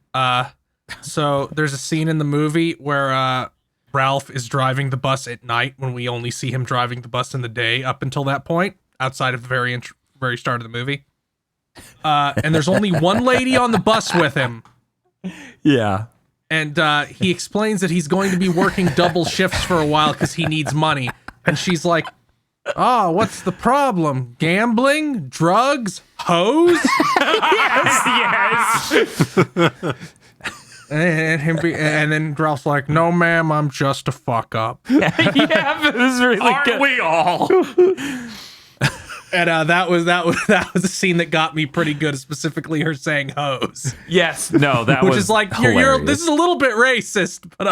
So there's a scene in the movie where Ralph is driving the bus at night when we only see him driving the bus in the day up until that point, outside of the very start of the movie. and there's only one lady on the bus with him. Yeah. And he explains that he's going to be working double shifts for a while because he needs money. And she's like, "Oh, what's the problem? Gambling? Drugs? Hoes?" Yes. And then Ralph's like, "No, ma'am, I'm just a fuck up." Yeah, but it was really Aren't good. we all? And that was a scene that got me pretty good, specifically her saying "hoes," Yes, no, that which was is like hilarious. this is a little bit racist, but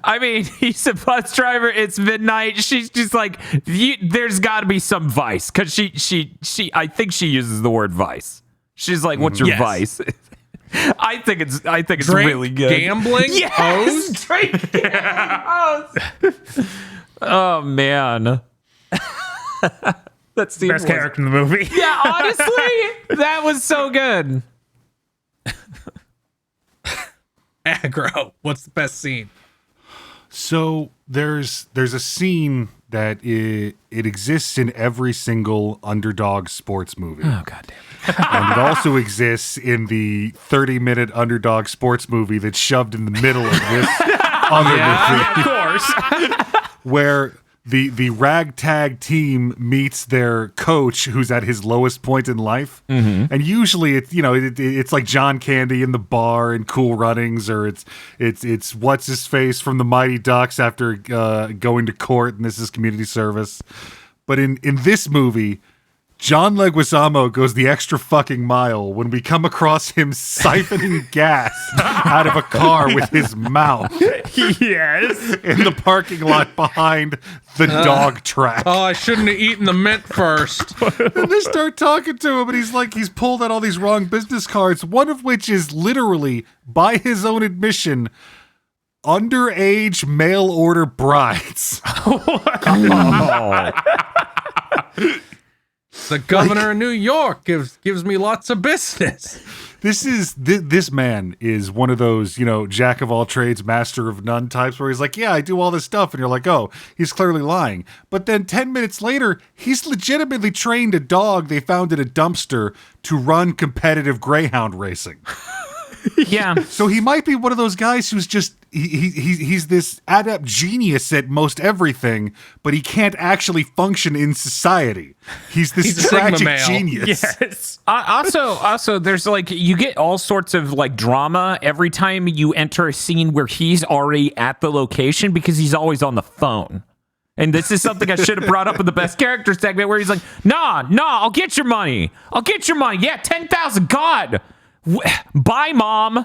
I mean, he's a bus driver. It's midnight. She's just like, there's got to be some vice, because she I think she uses the word vice. She's like, "What's your Yes. vice?" I think it's drink, really good. gambling, Yes, hoes. drink, gambling, hoes. Oh man, that scene Best was- character in the movie. Yeah, honestly, that was so good. Aggro. What's the best scene? So there's a scene that it exists in every single underdog sports movie. Oh god damn it. And it also exists in the 30-minute underdog sports movie that's shoved in the middle of this other movie, Of course. where the ragtag team meets their coach who's at his lowest point in life. And usually it's like John Candy in the bar in Cool Runnings, or it's what's his face from the Mighty Ducks after going to court, and this is community service. But in this movie, John Leguizamo goes the extra fucking mile when we come across him siphoning gas out of a car with his mouth Yes. in the parking lot behind the dog track. Oh, I shouldn't have eaten the mint first. And they start talking to him, and he's pulled out all these wrong business cards, one of which is literally, by his own admission, underage mail order brides. The governor of New York gives me lots of business. This man is one of those, jack of all trades, master of none types, where he's like, yeah, I do all this stuff. And you're like, oh, he's clearly lying. But then 10 minutes later, he's legitimately trained a dog they found in a dumpster to run competitive greyhound racing. Yeah. So he might be one of those guys who's just he's this adept genius at most everything, but he can't actually function in society. He's this He's a Sigma tragic male. genius. Yes. Also, there's like, you get all sorts of like drama every time you enter a scene where he's already at the location, because he's always on the phone. And this is something I should have brought up in the best character segment, where he's like, nah, I'll get your money. Yeah, 10,000. God. Bye, Mom.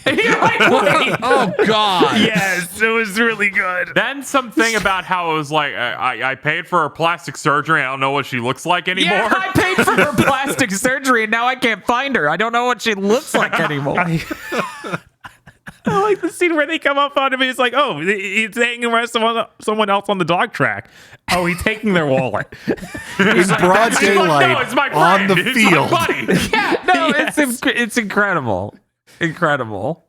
And you're like, wait. Oh God. Yes. It was really good. Then something about how it was like, I paid for her plastic surgery. I don't know what she looks like anymore. Yeah, I paid for her plastic surgery, and now I can't find her. I don't know what she looks like anymore. I like the scene where they come up on him and he's like, oh, he's hanging around someone else on the dog track. Oh, he's taking their wallet. In broad daylight, no, it's my on the friend. It's field. my buddy. Yeah, no, it's incredible. Incredible.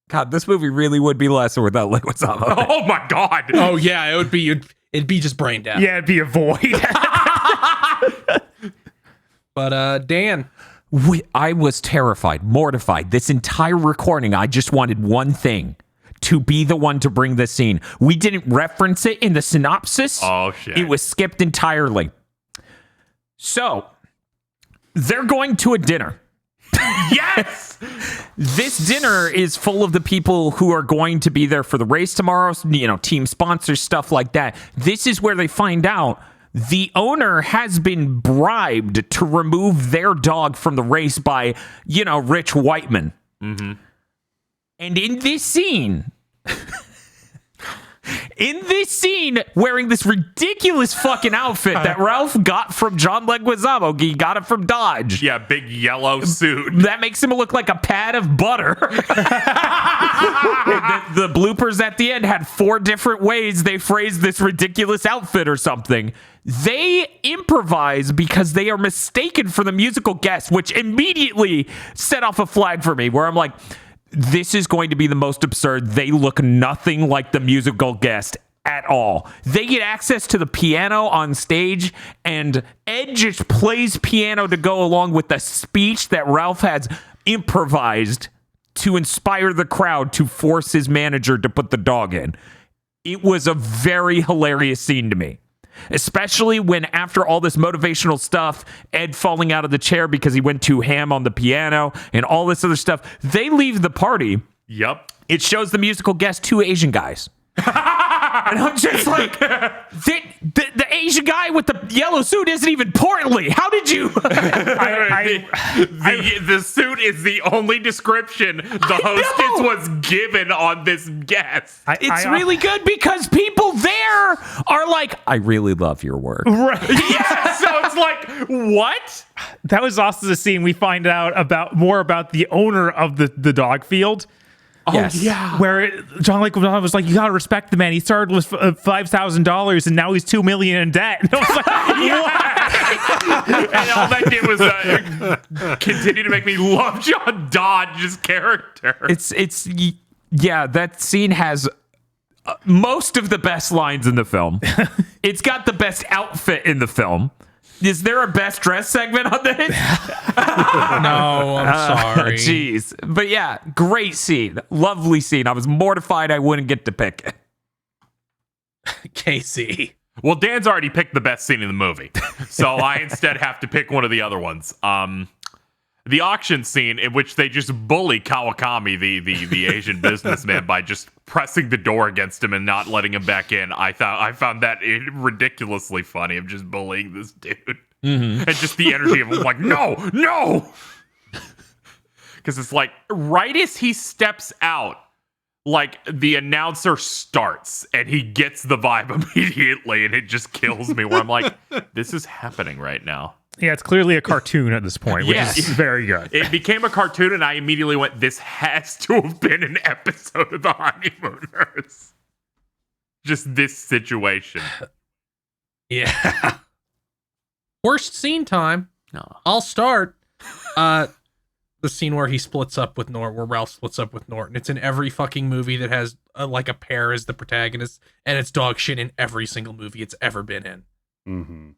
God, this movie really would be lesser without Leguizamo. Oh my god. Oh yeah, it'd be just brain dead. Yeah, it'd be a void. But Dan, I was terrified, mortified. This entire recording, I just wanted one thing: to be the one to bring this scene. We didn't reference it in the synopsis. Oh, shit. It was skipped entirely. So, they're going to a dinner. Yes. This dinner is full of the people who are going to be there for the race tomorrow, team sponsors, stuff like that. This is where they find out the owner has been bribed to remove their dog from the race by, Rich Whiteman. Mm-hmm. And in this scene, wearing this ridiculous fucking outfit that Ralph got from John Leguizamo, he got it from Dodge. Yeah, big yellow suit. That makes him look like a pad of butter. the bloopers at the end had 4 different ways they phrased this ridiculous outfit or something. They improvise because they are mistaken for the musical guest, which immediately set off a flag for me, where I'm like, this is going to be the most absurd. They look nothing like the musical guest at all. They get access to the piano on stage, and Ed just plays piano to go along with the speech that Ralph has improvised to inspire the crowd to force his manager to put the dog in. It was a very hilarious scene to me. Especially when, after all this motivational stuff, Ed falling out of the chair because he went too ham on the piano and all this other stuff, they leave the party. Yep. It shows the musical guest, 2 Asian guys. And I'm just like, the Asian guy with the yellow suit isn't even portly. How did you? The suit is the only description the hostess was given on this guest. It's really good because people there are like, I really love your work. Right. Yeah, so it's like, what? That was also the scene we find out more about the owner of the dog field. Yes. Oh, yeah. Where John Leguizamo was like, you gotta respect the man. He started with $5,000 and now he's $2 million in debt. And I was like, And all that did was continue to make me love John Dodge's character. Yeah, that scene has most of the best lines in the film. It's got the best outfit in the film. Is there a best dress segment on this? No, I'm sorry. Jeez. But yeah, great scene. Lovely scene. I was mortified I wouldn't get to pick it. Casey. Well, Dan's already picked the best scene in the movie, so I instead have to pick one of the other ones. The auction scene in which they just bully Kawakami, the Asian businessman, by just pressing the door against him and not letting him back in. I found that ridiculously funny of just bullying this dude. Mm-hmm. And just the energy of him like, no. Because it's like, right as he steps out, like the announcer starts and he gets the vibe immediately, and it just kills me where I'm like, this is happening right now. yeah, it's clearly a cartoon at this point, which Yes. is very good. It became a cartoon, and I immediately went, this has to have been an episode of The Honeymooners. Just this situation. Yeah. Worst scene time. No. I'll start. The scene where he splits up with Norton, where Ralph splits up with Norton. It's in every fucking movie that has like a pair as the protagonist, and it's dog shit in every single movie it's ever been in. Mm-hmm.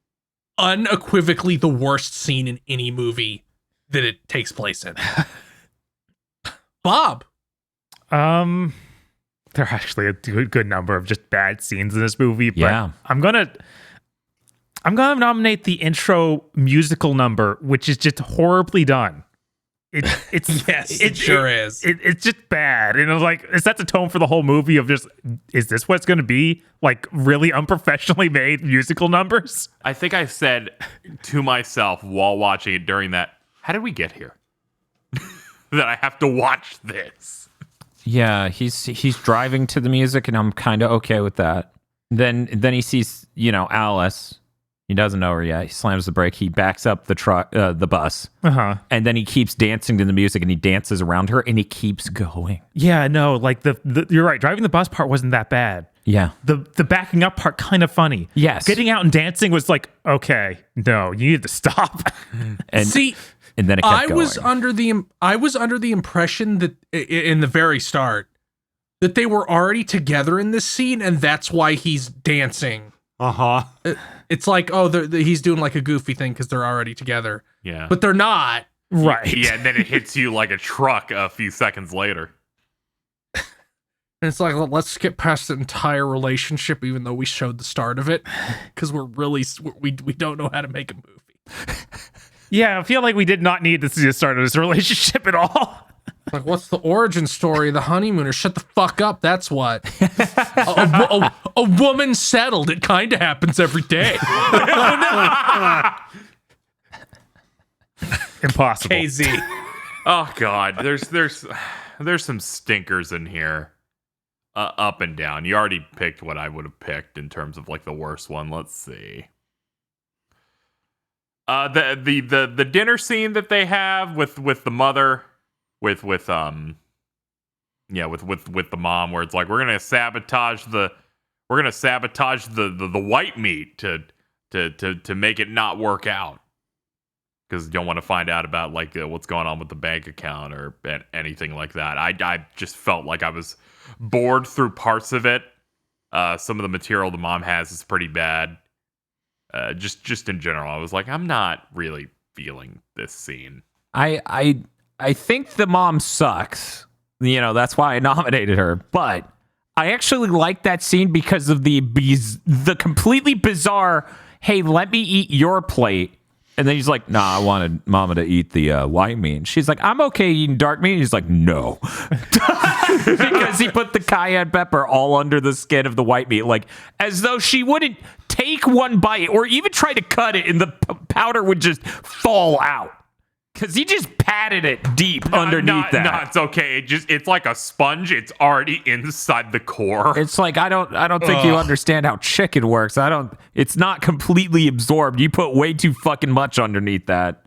Unequivocally the worst scene in any movie that it takes place in. Bob. There are actually a good number of just bad scenes in this movie, but Yeah. I'm gonna nominate the intro musical number, which is just horribly done. It's Yes, it sure is. It's just bad, and it was like it sets a tone for the whole movie of just, is this what's going to be like really unprofessionally made musical numbers? I think I said to myself while watching it during that, how did we get here? That I have to watch this. Yeah, he's driving to the music, and I'm kind of okay with that. Then he sees, Alice. He doesn't know her yet. He slams the brake. He backs up the bus, and then he keeps dancing to the music, and he dances around her, and he keeps going. Yeah, no, like the you're right. Driving the bus part wasn't that bad. Yeah, The backing up part kind of funny. Yes. Getting out and dancing was like, okay, no, you need to stop. and See, and then it kept I was going. under the impression that in the very start that they were already together in this scene, and that's why he's dancing. Uh-huh. It's like, he's doing like a goofy thing because they're already together. Yeah. But they're not. Right. Yeah, and then it hits you like a truck a few seconds later. And it's like, well, let's skip past the entire relationship, even though we showed the start of it, because we don't know how to make a movie. Yeah, I feel like we did not need to see the start of this relationship at all. Like, what's the origin story of the honeymooners? Shut the fuck up. That's what. A woman settled. It kind of happens every day. Impossible. KZ. Oh God, there's some stinkers in here, up and down. You already picked what I would have picked in terms of like the worst one. Let's see. The dinner scene that they have with the mother, with the mom, where it's like we're gonna sabotage the white meat to make it not work out. Because you don't want to find out about like what's going on with the bank account or anything like that. I just felt like I was bored through parts of it, Some of the material the mom has is pretty bad. Just in general, I was like, I'm not really feeling this scene. I think the mom sucks. That's why I nominated her. But I actually like that scene because of the completely bizarre, hey, let me eat your plate. And then he's like, nah, I wanted Mama to eat the white meat. And she's like, I'm okay eating dark meat. And he's like, no. Because he put the cayenne pepper all under the skin of the white meat. Like, as though she wouldn't take one bite or even try to cut it and the powder would just fall out. Because he just patted it deep underneath that. No, it's okay. It's like a sponge. It's already inside the core. It's like, I don't think you understand how chicken works. It's not completely absorbed. You put way too fucking much underneath that.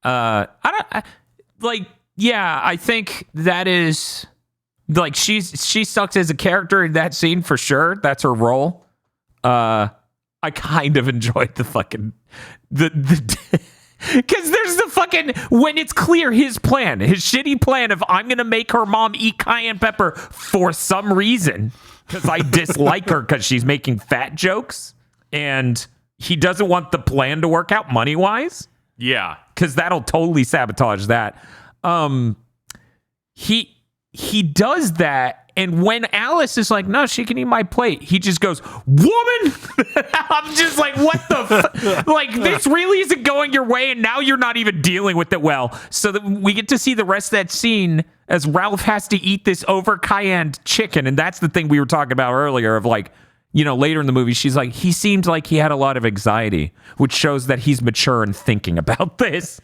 I think that is like, she sucks as a character in that scene for sure. That's her role. I kind of enjoyed the fucking, because there's the fucking, when it's clear his shitty plan of I'm going to make her mom eat cayenne pepper for some reason because I dislike her because she's making fat jokes and he doesn't want the plan to work out money-wise. Yeah. Because that'll totally sabotage that. He does that. And when Alice is like, no, she can eat my plate, he just goes, woman! I'm just like, what the like, this really isn't going your way, and now you're not even dealing with it well. So that we get to see the rest of that scene as Ralph has to eat this over cayenne chicken. And that's the thing we were talking about earlier of like, later in the movie, she's like, he seemed like he had a lot of anxiety, which shows that he's mature and thinking about this.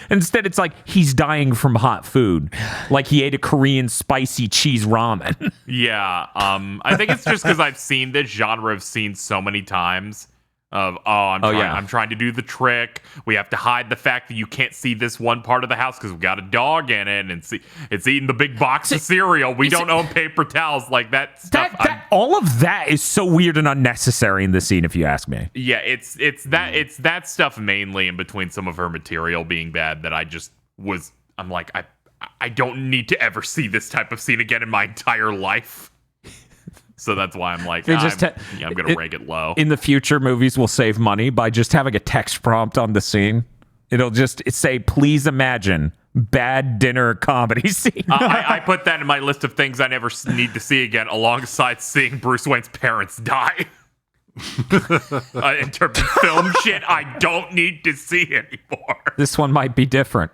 Instead, it's like he's dying from hot food, like he ate a Korean spicy cheese ramen. Yeah, I think it's just because I've seen this genre of scenes so many times. I'm trying to do the trick. We have to hide the fact that you can't see this one part of the house because we got a dog in it, and it's eating the big box of cereal. We don't own paper towels, like that stuff. All of that is so weird and unnecessary in the scene, if you ask me. Yeah, it's that stuff mainly in between some of her material being bad that I'm like, I don't need to ever see this type of scene again in my entire life. So that's why I'm like, I'm going to rank it low. In the future, movies will save money by just having a text prompt on the scene. It'll just say, please imagine bad dinner comedy scene. I put that in my list of things I never need to see again, alongside seeing Bruce Wayne's parents die. In terms of film shit, I don't need to see anymore. This one might be different.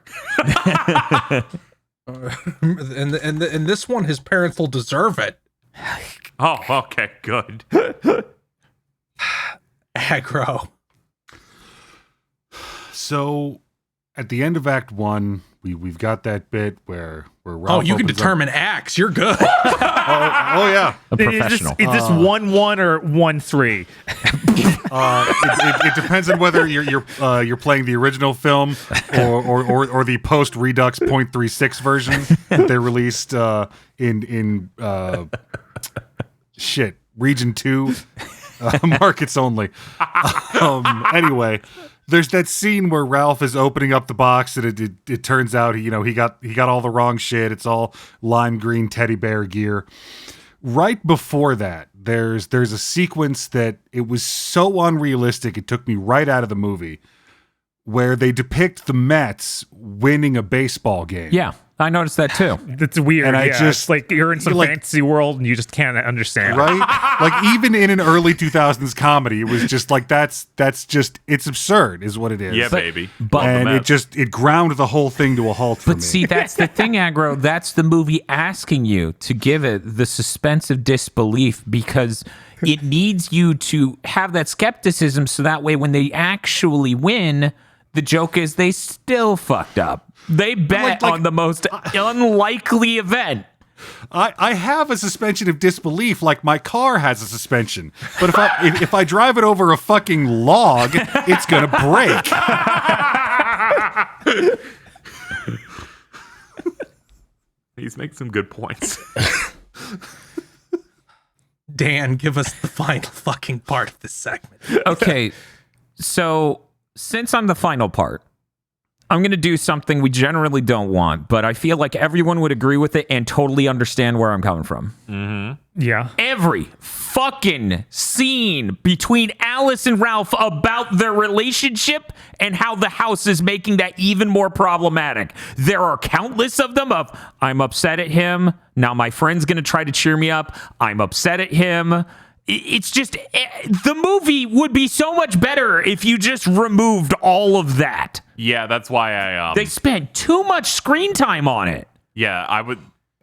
And this one, his parents will deserve it. Oh, okay, good. Aggro. So, at the end of Act 1, we've got that bit where Ralph you can determine acts. You're good. oh yeah, a professional. Is this 1-1 or 1-3? It depends on whether you're playing the original film or the post Redux .36 version that they released in Region 2 markets only. Anyway, there's that scene where Ralph is opening up the box and it turns out he got all the wrong shit. It's all lime green teddy bear gear. Right before that, there's a sequence that it was so unrealistic it took me right out of the movie, where they depict the Mets winning a baseball game. Yeah, I noticed that too. It's weird. And it's like you're in some fantasy world and you just can't understand. Right? Like even in an early 2000s comedy, it was just like that's just it's absurd is what it is. Yeah, baby. And it ground the whole thing to a halt for me. But see, that's the thing, Aggro. That's the movie asking you to give it the suspense of disbelief because it needs you to have that skepticism so that way when they actually win, the joke is they still fucked up. They bet on the most unlikely event. I have a suspension of disbelief like my car has a suspension. But if I drive it over a fucking log, it's going to break. He's making some good points. Dan, give us the final fucking part of this segment. Okay, so since I'm the final part, I'm going to do something we generally don't want, but I feel like everyone would agree with it and totally understand where I'm coming from. Mm-hmm. Yeah. Every fucking scene between Alice and Ralph about their relationship and how the house is making that even more problematic. There are countless of them of, I'm upset at him. Now my friend's going to try to cheer me up. I'm upset at him. It's just, the movie would be so much better if you just removed all of that. Yeah, that's why they spent too much screen time on it. Yeah,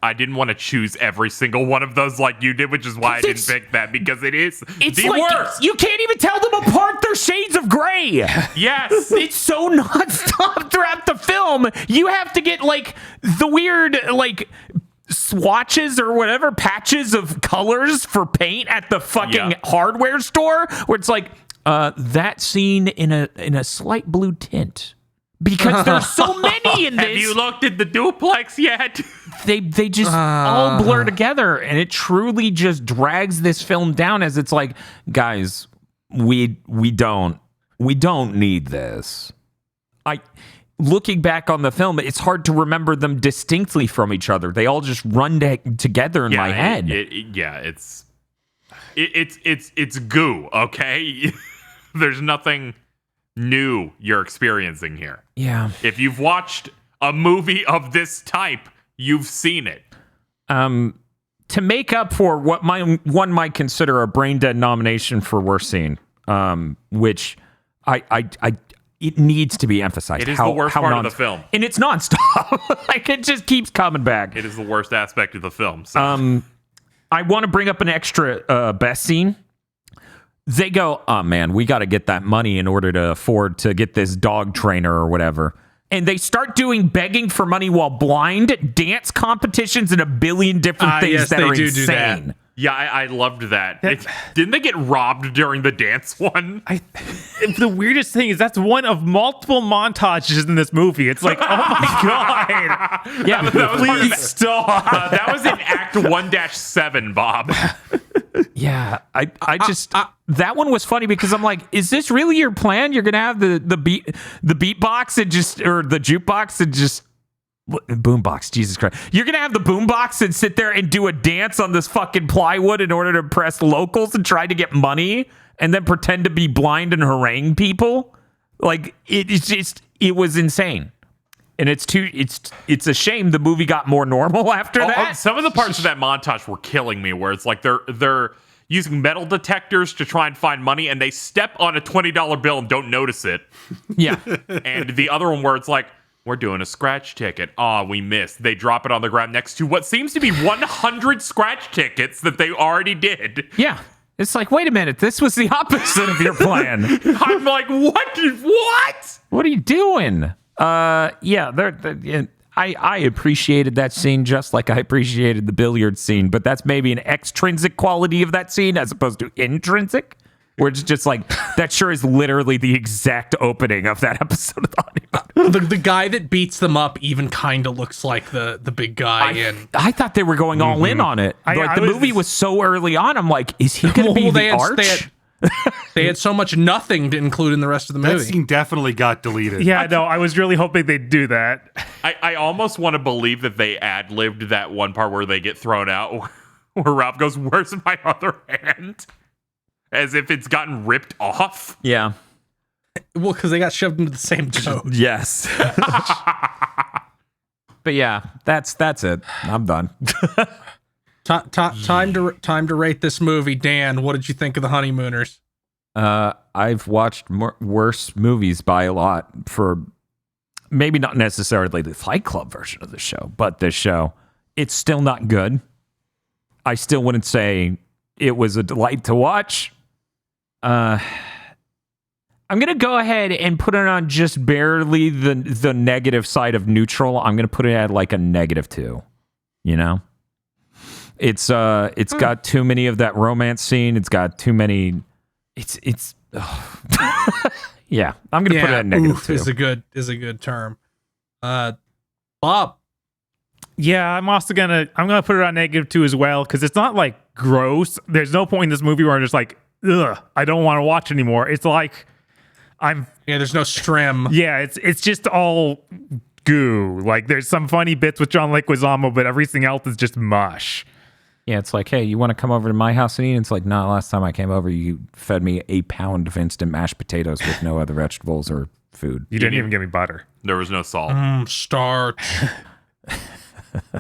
I didn't want to choose every single one of those like you did, which is why I didn't pick that, because it's the worst. You can't even tell them apart. They're shades of gray. Yes. It's so nonstop throughout the film. You have to get like the weird like swatches or whatever, patches of colors for paint at the fucking hardware store, where it's like that scene in a slight blue tint. Because there's so many in this. Have you looked at the duplex yet? They just all blur together, and it truly just drags this film down. As it's like, guys, we don't need this. Looking back on the film, it's hard to remember them distinctly from each other. They all just run together in my head. It's goo. Okay, there's nothing new you're experiencing here. Yeah. If you've watched a movie of this type, you've seen it. To make up for what one might consider a brain dead nomination for worst scene, which it needs to be emphasized. It is the worst part of the film. And it's nonstop. Like, it just keeps coming back. It is the worst aspect of the film. So. I want to bring up an extra best scene. They go, oh man, we got to get that money in order to afford to get this dog trainer or whatever. And they start doing begging for money while blind, dance competitions, and a billion different things that are insane. That. Yeah, I loved that. Didn't they get robbed during the dance one? The weirdest thing is that's one of multiple montages in this movie. It's like, oh my god. Yeah, that was please stop. That was in Act 1-7, Bob. Yeah, I just that one was funny because I'm like, is this really your plan? You're gonna have the beatbox and just, or the jukebox and just boombox, Jesus Christ. You're gonna have the boombox and sit there and do a dance on this fucking plywood in order to impress locals and try to get money and then pretend to be blind and harangue people? Like, it was insane. And it's a shame the movie got more normal after that. Some of the parts of that montage were killing me, where it's like they're using metal detectors to try and find money, and they step on a $20 bill and don't notice it. Yeah. And the other one where it's like, we're doing a scratch ticket. We missed. They drop it on the ground next to what seems to be 100 scratch tickets that they already did. Yeah. It's like, wait a minute, this was the opposite of your plan. I'm like, what? What are you doing? I appreciated that scene just like I appreciated the billiard scene, but that's maybe an extrinsic quality of that scene as opposed to intrinsic, where it's just like, that sure is literally the exact opening of that episode of The Honeymooners. The guy that beats them up even kind of looks like the big guy. I thought they were going all in on it. The movie was so early on. I'm like, is he going to be the arch? They had so much nothing to include in the rest of the movie. That scene definitely got deleted. Yeah, no, I was really hoping they'd do that. I almost want to believe that they ad-libbed that one part where they get thrown out, where Ralph goes, "Where's my other hand?" As if it's gotten ripped off. Yeah. Well, because they got shoved into the same toad. Yes. But yeah, that's it. I'm done. Time to rate this movie. Dan, what did you think of The Honeymooners? I've watched worse movies by a lot, for maybe not necessarily the Fight Club version of the show, but this show, it's still not good. I still wouldn't say it was a delight to watch. I'm gonna go ahead and put it on just barely the negative side of neutral. I'm gonna put it at like a -2. You know, it's got too many of that romance scene. It's got too many. Yeah, I'm gonna put it at -2. Is a good term. Bob. Yeah, I'm gonna put it on -2 as well, because it's not like gross. There's no point in this movie where I'm just like, ugh, I don't want to watch anymore. It's like, there's no strim. Yeah, it's just all goo. Like there's some funny bits with John Leguizamo, but everything else is just mush. Yeah, it's like, hey, you want to come over to my house and eat? It's like, no, last time I came over, you fed me a pound of instant mashed potatoes with no other vegetables or food. You didn't even give me butter. There was no salt. Starch.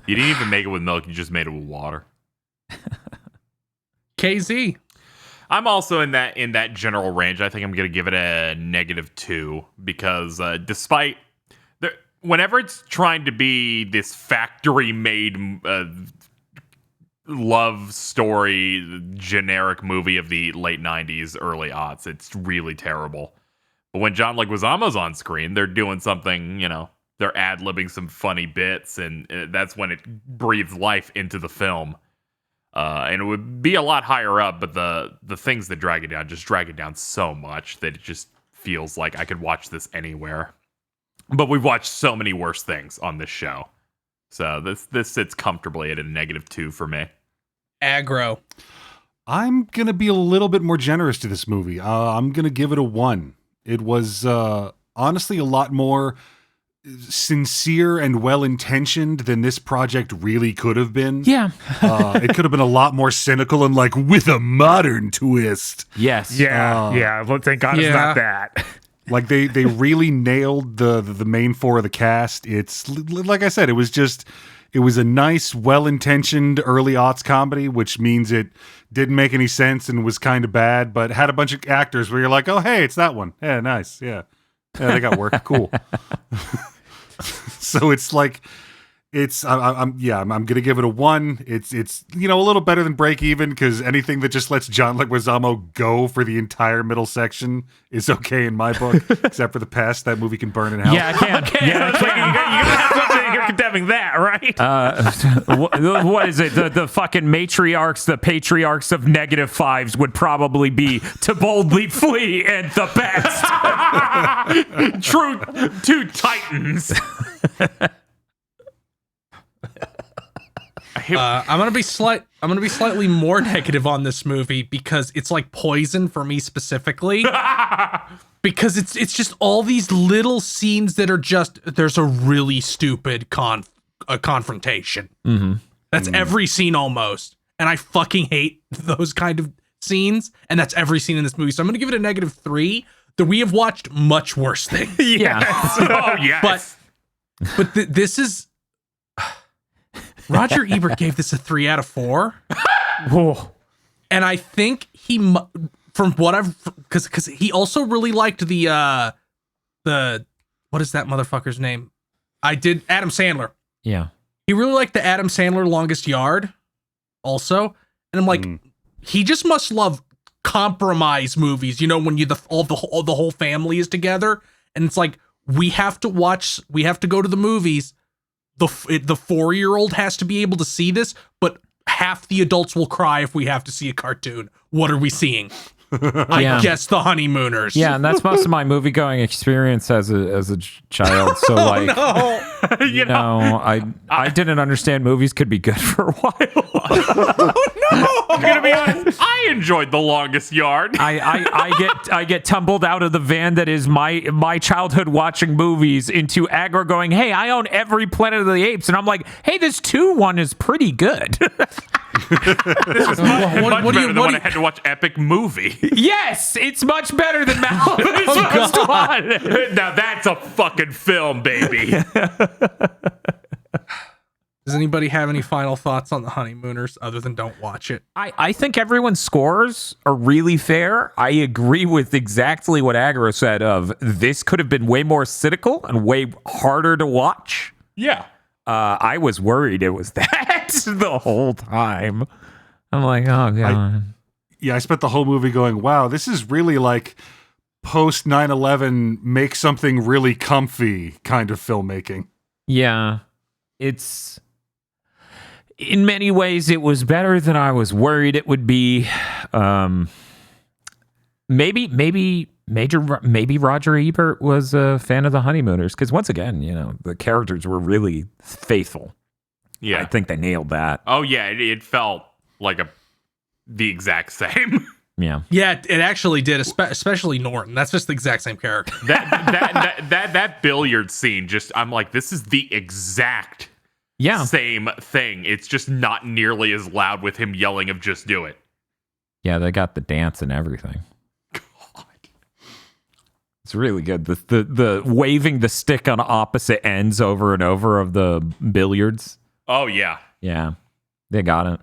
You didn't even make it with milk. You just made it with water. KZ. I'm also in that general range. I think I'm going to give it a -2 because despite whenever it's trying to be this factory-made love story, generic movie of the late 90s, early aughts, it's really terrible. But when John Leguizamo's on screen, they're doing something, they're ad-libbing some funny bits, and that's when it breathes life into the film. And it would be a lot higher up, but the things that drag it down so much that it just feels like I could watch this anywhere. But we've watched so many worse things on this show. So this sits comfortably at a -2 for me. Aggro. I'm going to be a little bit more generous to this movie. I'm going to give it a 1. It was honestly a lot more sincere and well-intentioned than this project really could have been. Yeah. It could have been a lot more cynical and like with a modern twist. Yes. Yeah. Well, thank God it's not that. Like they really nailed the main 4 of the cast. It's like I said, it was a nice, well-intentioned early aughts comedy, which means it didn't make any sense and was kind of bad, but had a bunch of actors where you're like, oh, hey, it's that one. Yeah, nice. Yeah, they got work. Cool. So it's like, I'm gonna give it a 1. It's a little better than Break Even, because anything that just lets John Leguizamo go for the entire middle section is okay in my book, except for the past. That movie can burn in hell. Yeah, I can. Okay, yeah, it's like, you're gonna have something you're condemning that, right? What is it? The fucking matriarchs, the patriarchs of -5s would probably be To Boldly Flee and The Best. True two titans. I'm gonna be slightly more negative on this movie because it's like poison for me specifically. Because it's just all these little scenes that are just, there's a really stupid confrontation. Mm-hmm. That's every scene almost, and I fucking hate those kind of scenes. And that's every scene in this movie. So I'm gonna give it a -3. That we have watched much worse things. Yeah. Oh yes. But this is. Roger Ebert gave this a 3 out of 4. Whoa. And I think from what I've, because he also really liked the what is that motherfucker's name? Adam Sandler. Yeah. He really liked the Adam Sandler Longest Yard also. And I'm like, he just must love compromise movies, when the whole family is together. And it's like, we have to go to the movies. The 4-year-old has to be able to see this, but half the adults will cry if we have to see a cartoon. What are we seeing? I guess the Honeymooners. Yeah, and that's most of my movie going experience as a child. So like, I didn't understand movies could be good for a while. I'm gonna be honest. I enjoyed The Longest Yard. I get tumbled out of the van that is my childhood watching movies into Aggro going, hey, I own every Planet of the Apes, and I'm like, hey, this 2-1 is pretty good. This is much better than when I had to watch Epic Movie. Yes, it's much better than Malibu's first one. Now that's a fucking film, baby. Does anybody have any final thoughts on The Honeymooners other than don't watch it? I think everyone's scores are really fair. I agree with exactly what Aggro said of this could have been way more cynical and way harder to watch. Yeah. I was worried it was that the whole time. I'm like, oh, God. I spent the whole movie going, wow, this is really like post 9/11 make something really comfy kind of filmmaking. Yeah. It's... in many ways, it was better than I was worried it would be. Maybe Roger Ebert was a fan of The Honeymooners, because once again, the characters were really faithful. Yeah, I think they nailed that. Oh yeah, it felt like the exact same. Yeah. Yeah, it actually did, especially Norton. That's just the exact same character. That billiard scene, I'm like, this is the exact same thing. It's just not nearly as loud with him yelling of "just do it." Yeah, they got the dance and everything. God. It's really good. The waving the stick on opposite ends over and over of the billiards. Oh yeah. Yeah, they got it.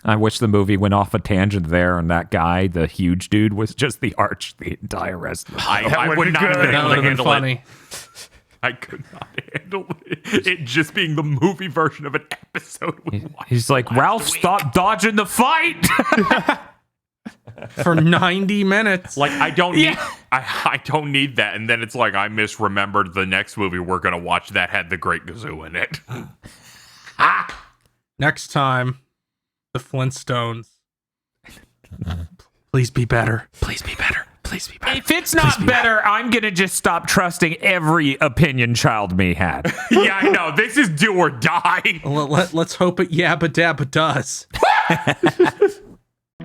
I wish the movie went off a tangent there, and that guy, the huge dude, was just the arch the entire rest of the I would not have been That able would to have been handle funny. it. I could not handle it just being the movie version of an episode. He's like, Ralph, stop dodging the fight. For 90 minutes. Like, I don't need I don't need that. And then it's like, I misremembered the next movie we're gonna watch that had the Great Gazoo in it. Next time, the Flintstones. Please be better. Please be better. Please be better. If it's not better, I'm going to just stop trusting every opinion Child Me had. Yeah, I know. This is do or die. Let's hope it yabba dabba does.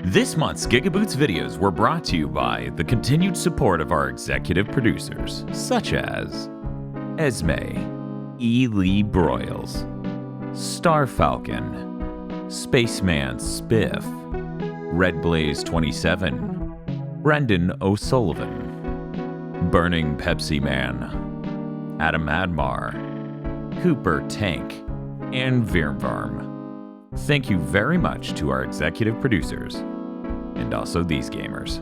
This month's GigaBoots videos were brought to you by the continued support of our executive producers, such as Esme, E. Lee Broyles, Star Falcon, Spaceman Spiff, Red Blaze 27, Brendan O'Sullivan, Burning Pepsi Man, Adam Admar, Cooper Tank, and Virmvarm. Thank you very much to our executive producers, and also these gamers.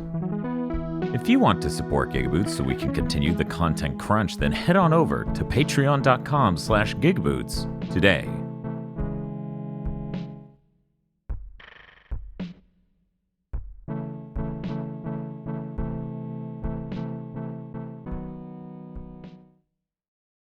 If you want to support GigaBoots so we can continue the content crunch, then head on over to patreon.com/GigaBoots today.